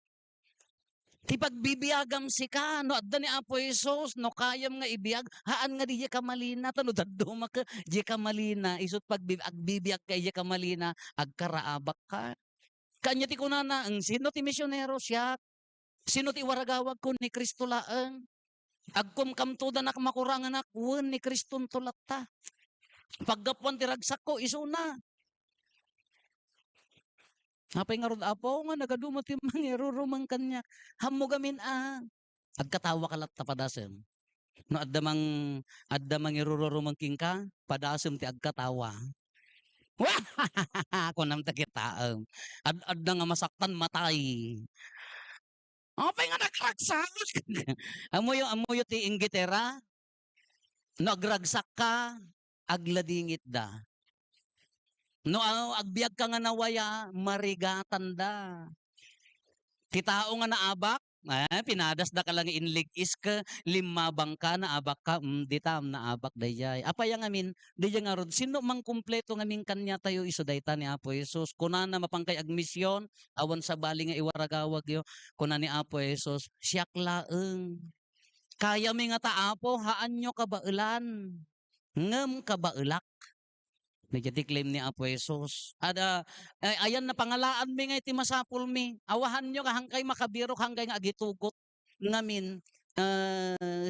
Ti pagbibiyagam sika. No adda ni Apo Hesus. No kayam nga ibiyag. Haan nga di kamalina. Tano daddo maka di kamalina. Isut pagbibiyag ka di kamalina. Agkaraabak ka. Kanya ti kunana. Ang sino ti misyonero siya. Sino ti waragawag ko ni Kristo laeng. Agkum kamtuda nak makurangan ak. Wen ni Kriston tulata. Paggapuan ti ragsak ko. Isuna. Apay nga rod Apo nga nagadumot yung mangirurumang kanya. Hamugamin agkatawa kalat ta padasem. No adda mang irururumang king ka, padasem ti agkatawa. Wah! Ako nam takitaem. Adda nga masaktan matay. Apay nga nagragsak. amuyo ti inggitera. No agragsak ka, agladingit da. No agbiag ka nga nawaya, marigatan da. Ti tao nga naabak, pinadas da ka lang inligis ka, limabang ka, naabak ka, ditam naabak dayay. Apay nga amin, dayay nga rod, sino mang kumpleto nga min kanya tayo iso dayta ni Apo Hesus. Kunana mapangkay agmisyon, awan sa bali nga iwaragawag yo, kunan ni Apo Hesus, siyak laeng. Kaya mi nga taapo, haan nyo kabailan, ngem kabailak. Nagkatiklaim ni Apo Hesus. Ayan na pangalaan mi nga iti masapul mi. Awahan nyo hangkay makabirok hangkay nga agitugot. Ngamin,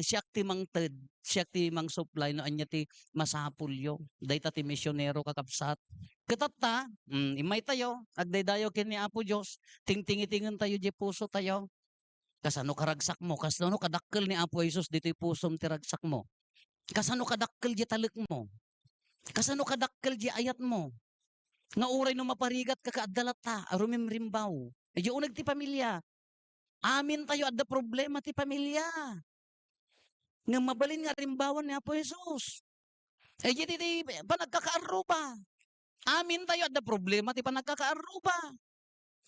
siyak ti mangted, siyak ti mang supply no anya ti masapul yo. Dayta ti misyonero kakabsat. Katata, imay tayo, agdaydayo kin ni Apo Diyos, tingtingitingan tayo di puso tayo. Kasano karagsak mo, kasano kadakkel ni Apo Hesus dito'y pusom ti ragsak mo. Kasano kadakkel di talik mo. Kasano kadakkel di ayat mo. Nga uray no maparigat kakaadalat ta, rumimrimbaw. Medyo unag ti pamilya. Amin tayo adda problema ti pamilya. Nga mabalin nga rimbawan ni Apo Hesus. Di panagkakaaruba. Amin tayo adda problema ti panagkakaaruba.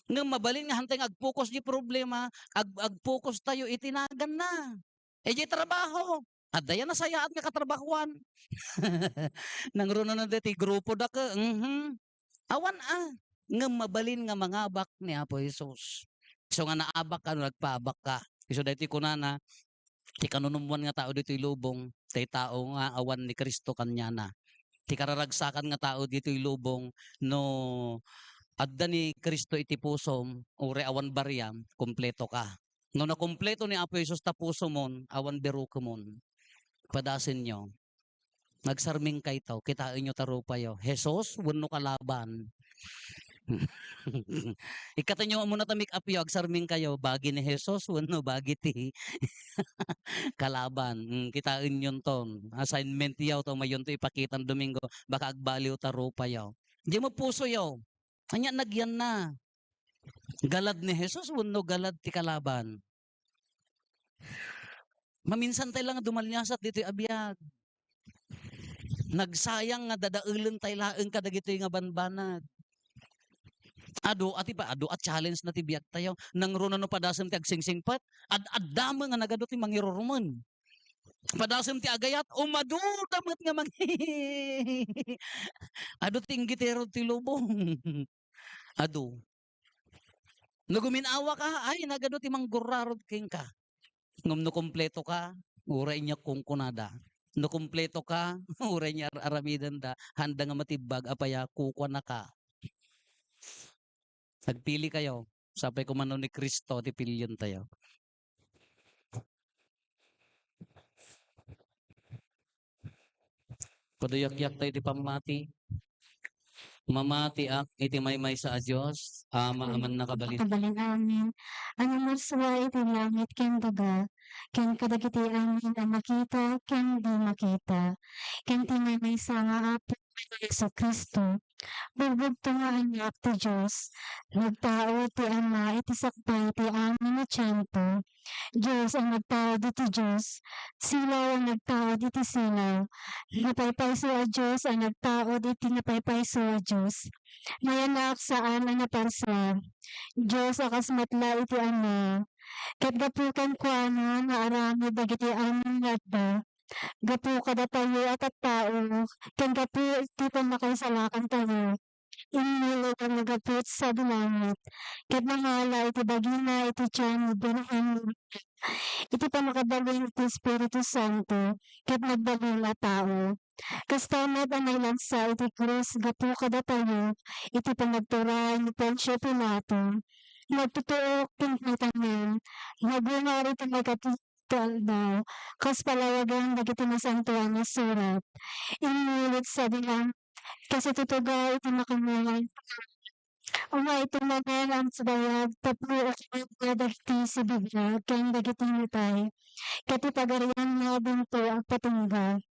Nga mabalin nga hantay agpokus di problema, agpokus tayo itinagan na. Di trabaho. At dayan na sayaan nga katrabahuan. Nangruno na dati grupo da ka. Awan nga mabalin nga mangabak ni Apo Jesus. So nga naabak ka, nagpaabak ka. So dati ko na, ti kanunumuan nga tao dito'y lubong, tay tao nga awan ni Kristo kanya na. Ti kararagsakan nga tao dito'y lubong, no adda ni Kristo iti pusom, ure awan bariyam, kompleto ka. No nakompleto ni Apo Jesus ta puso mon, awan biro mon. Padasin nyo, nagsarming kay tao, kitain nyo tarupayo. Jesus, wano kalaban. Ikata nyo muna tamik up yung agsarming kayo, bagi ni Jesus, wano bagi ti kalaban. Kitain yun ton. Assignment yaw, to mayon to ipakitan Domingo, baka agbaliw tarupayo. Di mo puso yaw. Anya nagyan na. Galad ni Jesus, wano galad ti kalaban. Maminsan tayo lang dumalyasat dito abiyag. Nagsayang nga dadaulen tayo laeng kadagito nga banbanag. Ado at challenge na ti biyak tayo. Nang runa no padasem ti agsingsing pat, ad-addama nga nagado ti mangirorumon. Padasem ti agayat, damat nga ado tinggitero ti lubong. Ado. Naguminawa ka, ay nagado ti manggurarod king ka. Ngum no kompleto ka, uray niya kung kunada. No kompleto ka, uray niya aramidan da, handa nga matibag, apaya kukwa na ka. Nagpili kayo, sapay kumano ni Kristo, ti pilyon tayo. Paduyak-yak tayo ti pamati. Mamati ak iti may sa Diyos, ama aman nakabalin. Kabalin amin. Ano maswa iti langit ken daga, ken kadagiti amin ang makita, ken di makita. Ken tinamay sa nga apo sa Kristo. Bugbog nga anak ti Diyos. Nagtao ti ama iti sakbay ti amin na tiyempo. Diyos ang nagtao diti Diyos. Silaw ang nagtao diti silaw. Napaypayso a Diyos ang nagtao diti napaypayso a Diyos. Mayanak saan ang naparsa. Diyos akas matla iti ama. Ket gapukan ko ano nga arami dagiti amin nga adda. Gapu kada tayo at tao. Ken gapu iti pamakaisalakan tayo. Inilo ang nagaput sa dumangit. Ket nanhala iti bagina iti tiyan binahan iti pamakabalin iti Espiritu Santo. Ket nagbalin a tao. Kastamet ang nailansa iti krus gapu kada tayo. Iti panagturay ni Poncio Pilato. Nagtutuok pinagtanan. Nagungar iti nagkatital daw. Kas palawagan dagiti masantuan na surat. Inulit sa dilang kasi tutuga iti makamulan. Uma ito naman ang sadayag tapno at dagiti si Biblia ken dagiti mitay. Kati pagarian nga binto ang patungga.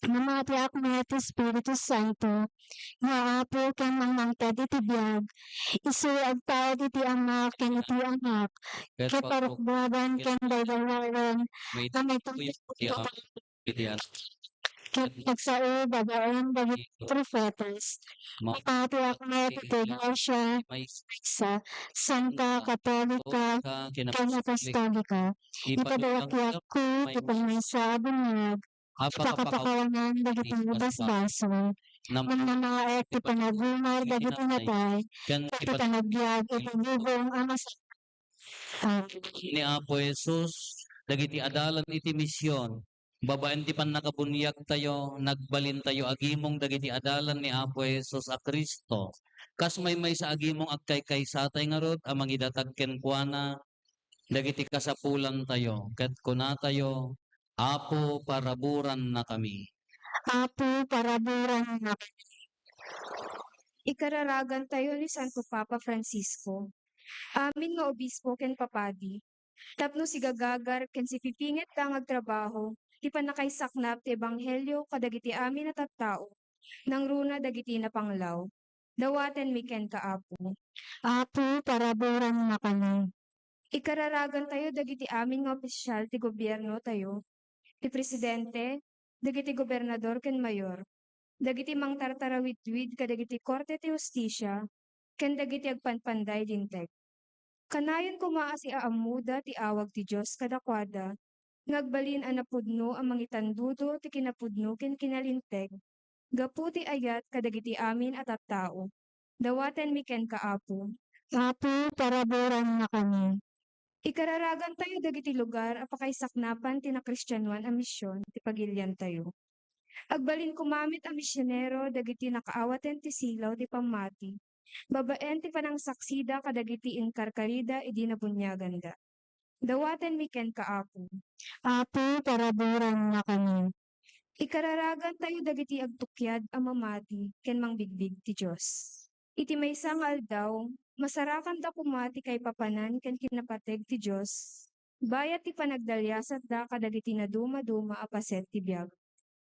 Namati ako nga iti Espiritu Santo, nga apo ken mangmangtad iti biyag, isu ang tao iti anak ken iti anak, ket parukbaban ken daydayawan, May na may iti ket pagsao babaen dagiti prophetas. Mapati ako nga iti Iglesia sa Santa Katolika ken Apostolika. Ipadayakyak ko iti pagmaysa a bunyag, pakapakawanan dagiti basbaso. Mamnamaek ti panagumar dagiti natay, ket panagbiag iti lubong a ni Apo Jesus, dagiti adalan iti misyon. Babaen ti pan nakabunyag tayo, nagbalin tayo agimong dagiti adalan ni Apo Jesus a Kristo. Kas may sa agimong agkay sa tay nga rod, amang idatag kenkwana, dagiti kasapulan tayo. Ket kuna tayo, Apo paraburan na kami. Apo paraburan na Ikararagan tayo ni Santo Papa Francisco. Amin nga obispo ken papadi. Tapno si gagagar ken si pipingit kang agtrabaho, ti panakaisaknap ti ebanghelyo kadagiti amin at tattao. Nang runa dagiti napanglaw. Dawaten mi ken kaapo. Apo paraburan na kami. Ikararagan tayo dagiti amin nga opisyal ti gobyerno tayo. Ti presidente, dagiti gobernador ken mayor. Dagiti mangtartarawidwid kadagiti korte ti hustisya, ken dagiti agpanpanday dintek. Kanayon kumaa si aamuda ti awag ti Dios kadakwada, Ngagbalin ang napudno ang mangitandudo ti kinapudno ken kinalinteg. Gaputi ayat kadagiti amin at tao. Dawaten mi ken kaapo. Apo, paraburan na kami. Ikararagan tayo dagiti lugar apakaisaknapan ti nakristyanuan a misyon ti pagilian tayo. Agbalin kumamit a misyonero dagiti nakaawaten ti silaw ti pamati. Babaen ti panangsaksida kadagiti inkarkarida idi nabunyagan da. Dawaten mi ken kaapo. Apo, paraburan na kami. Ikararagan tayo dagiti agtukyad a mamati ken mangbigbig ti Dios. Iti maysa nga aldaw, masarakan da kumati kay papanan ken kinapateg ti Dios. Bayat ti panagdalyasat da kadagiti naduma-duma a paset ti biag.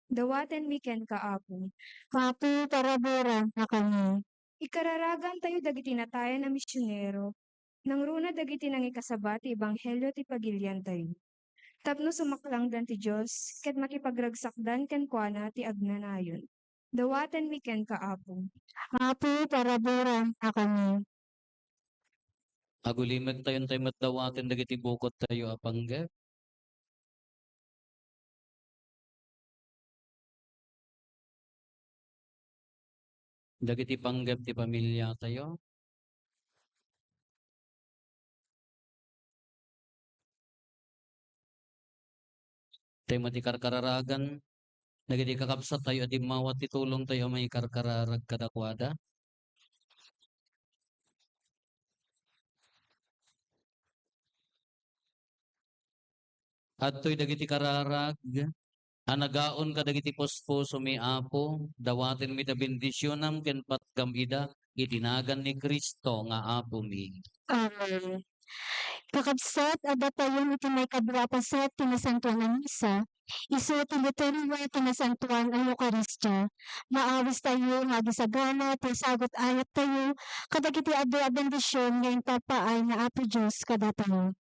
Dawaten mi ken kaapo. Apo, paraburan na kami. Ikararagan tayo dagiti natayan a misyonero. Nangruna dagiti nangikasaba ti ebanghelyo ti pagilian tayo. Tapno sumaklangdan ti Dios ket makipagragsakdan ken kuana ti agnanayon. Dawaten mi ken kaapo. Apo, paraburan na kami. Agulimet tayon tayo matdawaten dagiti bukod tayo apanggep. Dagiti panggep ti pamilya tayo. Tayo matikarkararagan. Dagiti kakabsat tayo at mawat titulong tayo may karkararag kadakwada. At to'y dagiti kararag, anagaon ka dagiti pospo sumiapo, dawatin mi da bendisyonam ken patgam ida, itinagan ni Kristo nga apo mi. Amen. Kakabsat, ada tayo iti may kabrapaset, tinasantuan ng misa. Iso tiliteriwa, tinasantuan ang Eukaristya. Maawis tayo, nga gisagana, sagot ayat tayo, kadagiti adu a bendisyon, ngayon papaay nga apo Diyos kada tayo.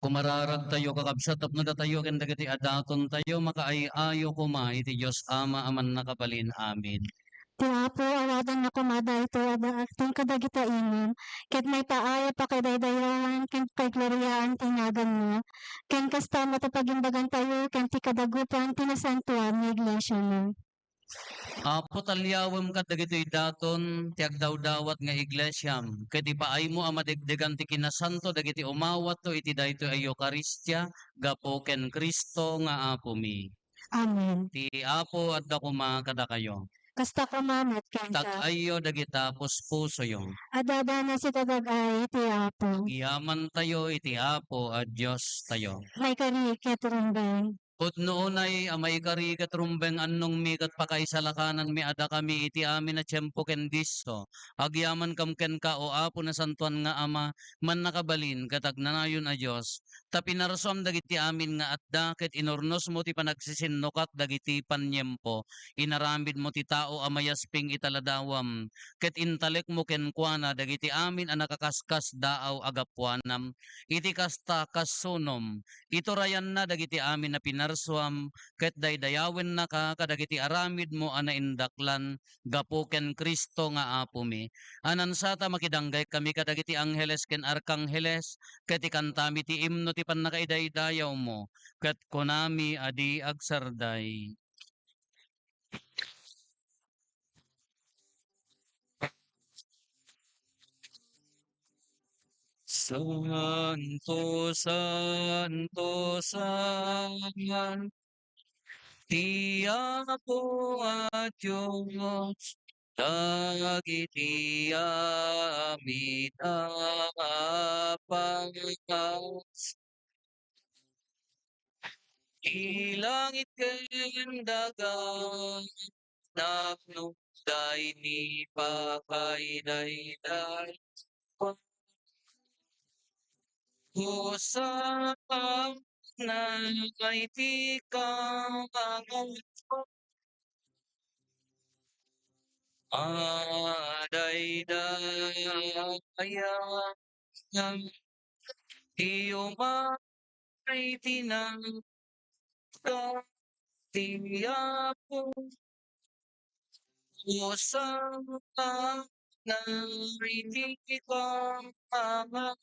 Kumararag tayo kakabsat tapno da tayo ken dagiti adaton tayo makaayayo kuma iti Dios Ama aman nakabalin amin. Ti Apo, awadan na kumada ito, tungkol dagiti imong, ket may paaya pa kay daydayawan ken kay gloryaan tinagan mo, ken kasta matapagimbagan tayo ken ti kadagupan tinasantuan nga iglesia mo. Apo talyawem kat dagitoy daton ti agdawdawat nga iglesyam. Ket ipaay mo ang madegdegan ti kinasanto dagiti umawat to iti daytoy a Eucharistia gapo ken Kristo nga Apo mi. Amen. Ti Apo at dakuma kada kayo. Kasta kamamat ken ka. Tag-ayo dagita puspuso yo. Adada na si tagagay ti Apo. Giyaman tayo iti Apo at Diyos tayo. May kari ket rumbeng. Put noon ay amay kari kat rumbeng annong mi kat pakaisalakanan mi ada kami iti amin na tiyempo ken diso. Agyaman kam ken ka o Apo na santuan nga ama man nakabalin katag nanayon a Dios. Ta pinarsom dagiti amin nga adda ket inornos mo ti panagsisinukat dagiti panyempo. Inaramid mo ti tao amayasping italadawam. Ket intalek mo ken kuana dagiti amin a nakakaskas daaw agapuanam. Iti kasta kasunom. Iturayan na dagiti amin na pinarsuam ket daydayawen na ka kadagiti aramid mo ana indaklan gapo ken Kristo nga Apo mi. Anansata makidanggay kami kadagiti angheles ken arkangheles ket ikantami ti imno ti pannakaidaydayaw mo ket konami adi agsarday. Santo, Santo, Santo, ti Apo at Diyos, dagiti amin apagas. Ilangit ken dagat, napnugday ni pakaiday-day. Hosana iti kamangot adaydayan iyumay tinangka tiyapo Hosana iti kamangot.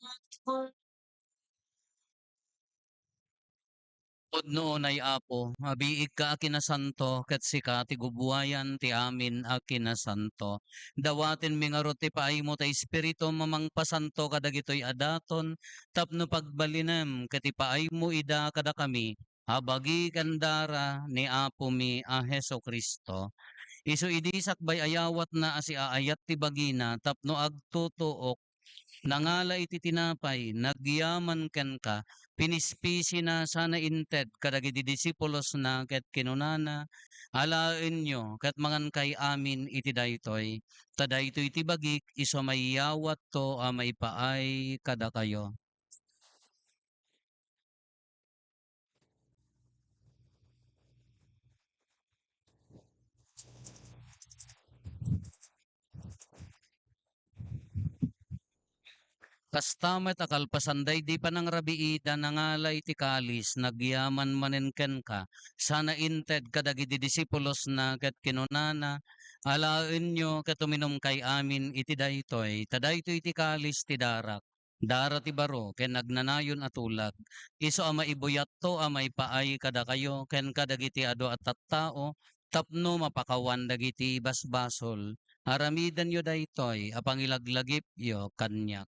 Noon ay Apo, mabiig ka akinasanto, ket sika ti gubuayan ti amin akinasanto. Dawaten mi nga ti paay mo ta Espiritu mamangpasanto kadagitoy adaton, tapno pagbalinem, ket ipaay mo ida kada kami, habagi kandara ni Apo mi a Heso Kristo. Isu idi sakbay ayawat na asi aayat ti bagina, tapno agtutuok, nangala iti tinapay, nagyaman ken ka, pinispisi na sana inted kadagiti disipulos na ket kinunana, alaen nyo ket mangan kay amin iti daytoy. Ta daytoy iti bagik iso mayawat to a maipaay kada kayo. Kastamet akalpasanday di pa nang rabiida nangalay ti kalis, nagyaman manenken ka, sana inted kadagiti disipulos na ket kinunana, alaen nyo ket uminom kay amin iti daytoy, tadaytoy ti kalis ti darak. Dara ti baro, ken nagnanayon atulag. Iso ama ibuyat to amay paay kada kayo, ken kadagiti ado at tattao, tapno mapakawan dagiti basbasol. Aramidan yo daytoy, apangilaglagip yo kanyak.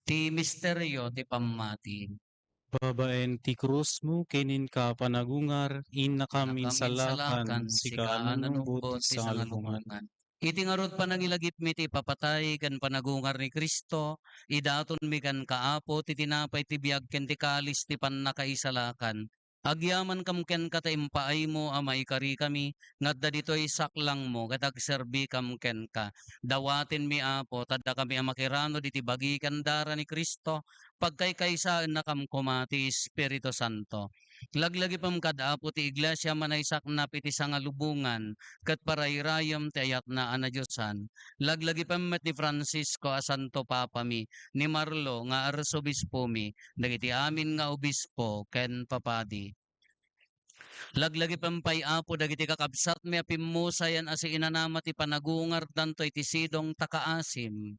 Ti misteryo ti pammati. Babaen ti krus mo, kinin ka panagungar, inakamin salakan, sikaan sikanunubot sa alubungan. Iti ngarod panangilagip mi ti papatay kan panagungar ni Kristo, idaton mi kan kaapo ti tinapay ti biag ken ti kalis ti pannakaisalakan. Agyaman kam ken kata impaay mo amay kari kami, ngadda ditoy saklang mo, katag serbi kam ken ka. Dawatin mi Apo, tadda kami amakirano diti bagi kandara ni Kristo, pagkaykaysaan na kam kumati Espiritu Santo. Laglagi pam kadaapo ti iglesia manaysak na piti sangalubungan ket parayrayam ti ayat na anadyosan. Laglagi pam met ni Francisco a Santo Papa mi, ni Marlo nga arsobispo mi, dagiti amin nga obispo ken papadi. Laglagi pampay apo dagiti kakabsat mi apimmusayan asi inanama ti panagungar danto iti sidong takaasim.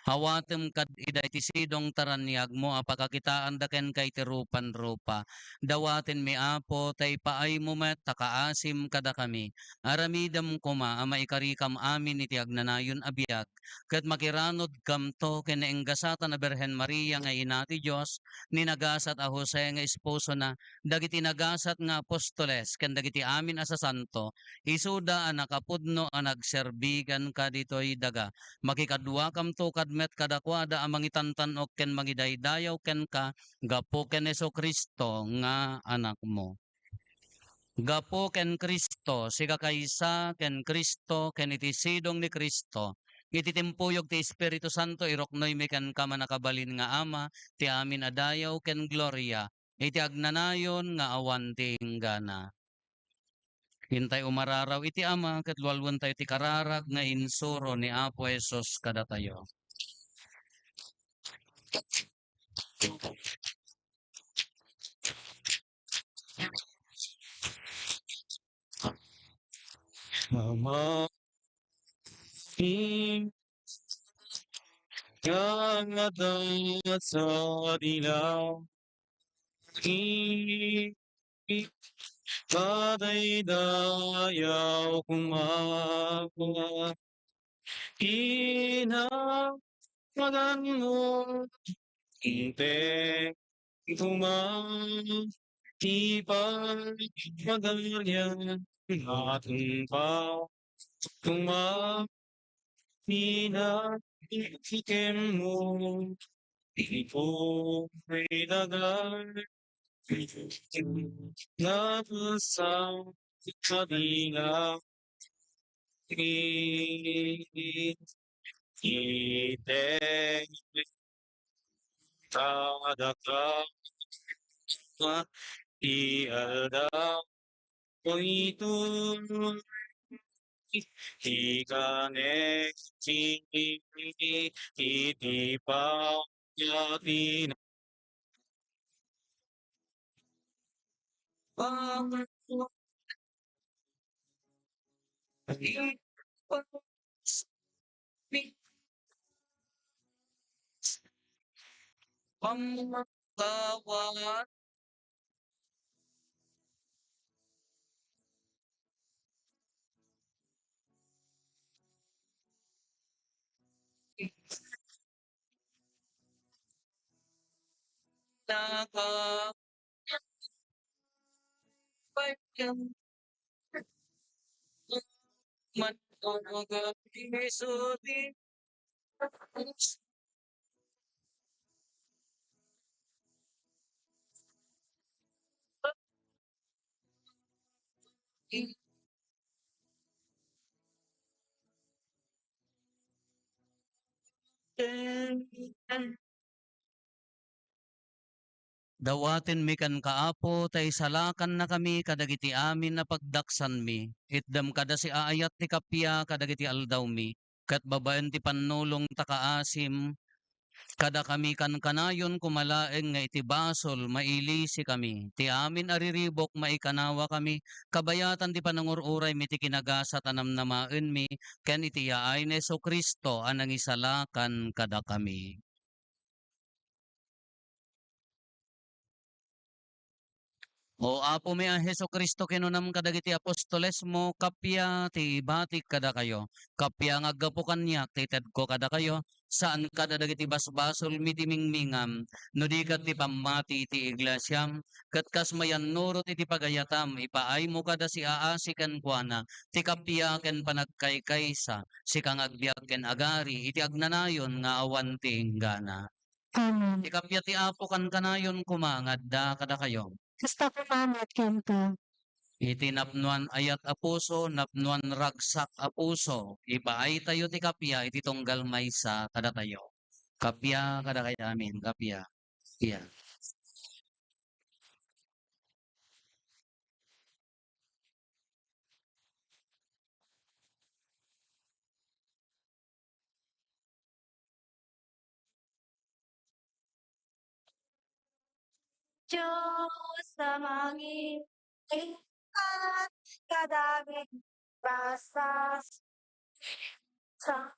Hawatem kad ida iti sidong taranyag mo apakakitaan da ken kay ti rupan-rupa. Dawaten mi apo tay paay mo met takaasim kada kami. Aramidam kuma ama ikarikam amin iti agnanayon abiyag. Ket makiranod kamto ken naenggasatan na Berhen Maria nga ina ti Dios ni nagasat a Jose nga esposo na dagiti nagasat nga apostoles ken dagiti amin asa santo isuda a nakapudno a nagserbigan kaditoy daga makikadwa kam to kadmet kadakwada ang mangitantanok ken mangidaydayaw ken ka gapo ken Kristo nga anak mo. Gapo ken Kristo siga kaysa ken Kristo ken iti sidong ni Kristo. Iti timpuyog ti Espiritu Santo iroknoy mi ken ka manakabalin nga ama ti amin adayaw ken gloria iti agnanayon nga awan ti inggana. Hintay umararaw iti ama ket lualwan tayo ti kararag nga insuro ni Apo Hesus kadatayo. Mama, kangadat sa dilaw, padaydayaw kumapa, inamagan mo, inte ipagmagalyan ating pa, pinatikim mo, ipo may dagal, napasang kabila, ite tadaka, ialda, o ito, ikanek, itipaw, yatin, Pangkawan naka pagkam matagaga isudi Dawaten mi kan kaapo tay salakan na kami kadagiti amin na pagdaksan mi. Itdam kada si aayat ti kapya kadagiti aldaw mi. Kat babaen ti panulong takaasim kada kami kan kanayon kumalaeng nga iti basol mailisi kami. Ti amin ariribok maikanawa kami. Kabayatan ti panangururay mi ti kinagasa tanam namaen mi. Ken iti yaay ni Kristo anang isalakan kada kami. O apo mi a Heso Kristo kinunam kadagiti apostoles mo kapya ti batik kada kayo. Kapya nga aggapo kanyak ti ko kada kayo. Saan kada dagiti basbasol miti mingmingam. No di kat ti pamati ti iglesyam. Kat kas mayan nurot iti pagayatam. Ipaay mo kada si aasikan kuana. Ti kapya ken panagkaykaysa. Si kang agbiag ken agari. Iti agnanayon nga awan ti inggana. Amen. Ti kapya ti apo kan kanayon kumangad da kada kayo. Kasta kumamat ken ka. Iti napnuan ayat a puso, napnuan ragsak a puso. Ipaay tayo ti kapya, iti tunggal maysa kada tayo. Kapya kada kay amin, kapya. Yeah. Diyos na manginig at kadagig basta sa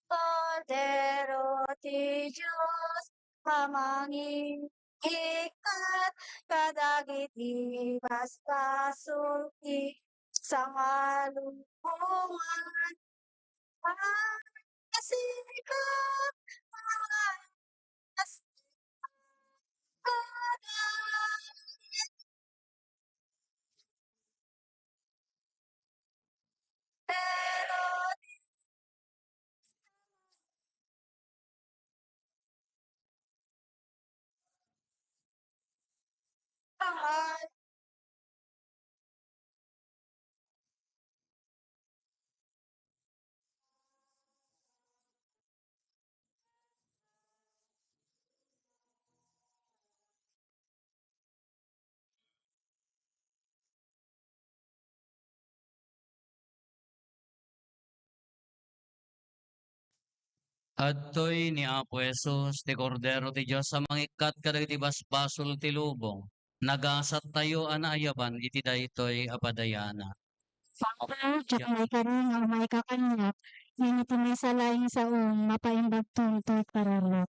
Kordero ti Diyos, mamangin ikat kadagiti basta sulti sa malubungan kasikap as Kordero mahal Adtoy ni Apo Jesus, ti Kordero ti Diyos, sa mangikat kadagiti basbasol ti lubong. Nagasat tayo anayaban, iti daytoy apadayana. Father, Diyos may karunga, may kakanyak, yan iti may salaing saong, mapaimbag tuntoy kararot.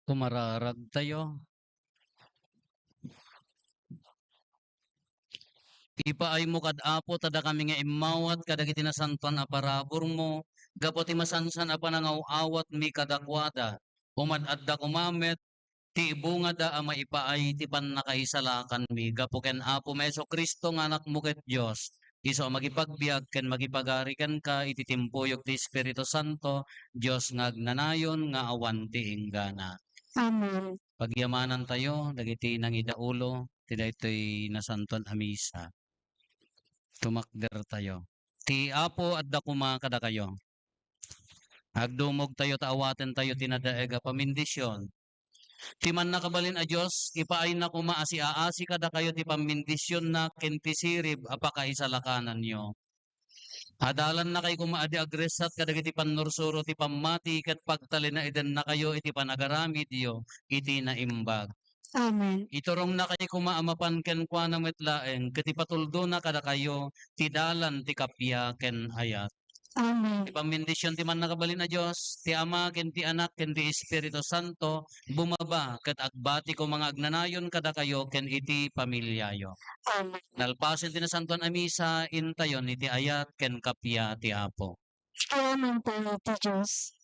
Kumararag tayo. Ipaay mo kad apo tada kami nga imawat kadagiti nasantuan a parabor mo. Gapo ti masansan a panangaw-awat mi kadakwada. Umadadda kumamet ti ibunga da a maipaay ti pannakaisalakan mi. Gapo ken apo Meso Kristo nga anak mo ket Dios. Iso magipagbiag ken magipagarikan ka iti timpuyog ti Espiritu Santo. Dios nga agnanayon nga awan ti inggana. Amen. Pagyamanan tayo dagiti nangidaulo ti daytoy nasantuan a misa. Tumakder tayo. Ti apo adda kuma kada kayo. Agdumog tayo taawaten tayo tinadaeg a pamindisyon. Ti man nakabalin a Dios ipaay na kuma aasi kada kayo ti pamindisyon na ken ti sirib a pakaisalakanan nyo. Adalan na kay kumaadi agresat kadagiti pannursuro ti pammati ket pagtalina iden na kayo iti panagaramid yo iti naimbag. Amen. Iturong na kay kumaamapan ken kuana metlaeng ket ipatuldo na kada kayo ti dalan ti kapya ken ayat. Amen. Ti pamindisyon ti man nakabalin na Dios, ti Ama ken ti Anak ken ti Espiritu Santo bumaba ket agbati ko mga agnanayon kada kayo ken iti pamilyayo. Amen. Nalpasen ti nasantuan a misa intayon iti ayat ken kapya ti Apo. Salamat tayo ti Diyos.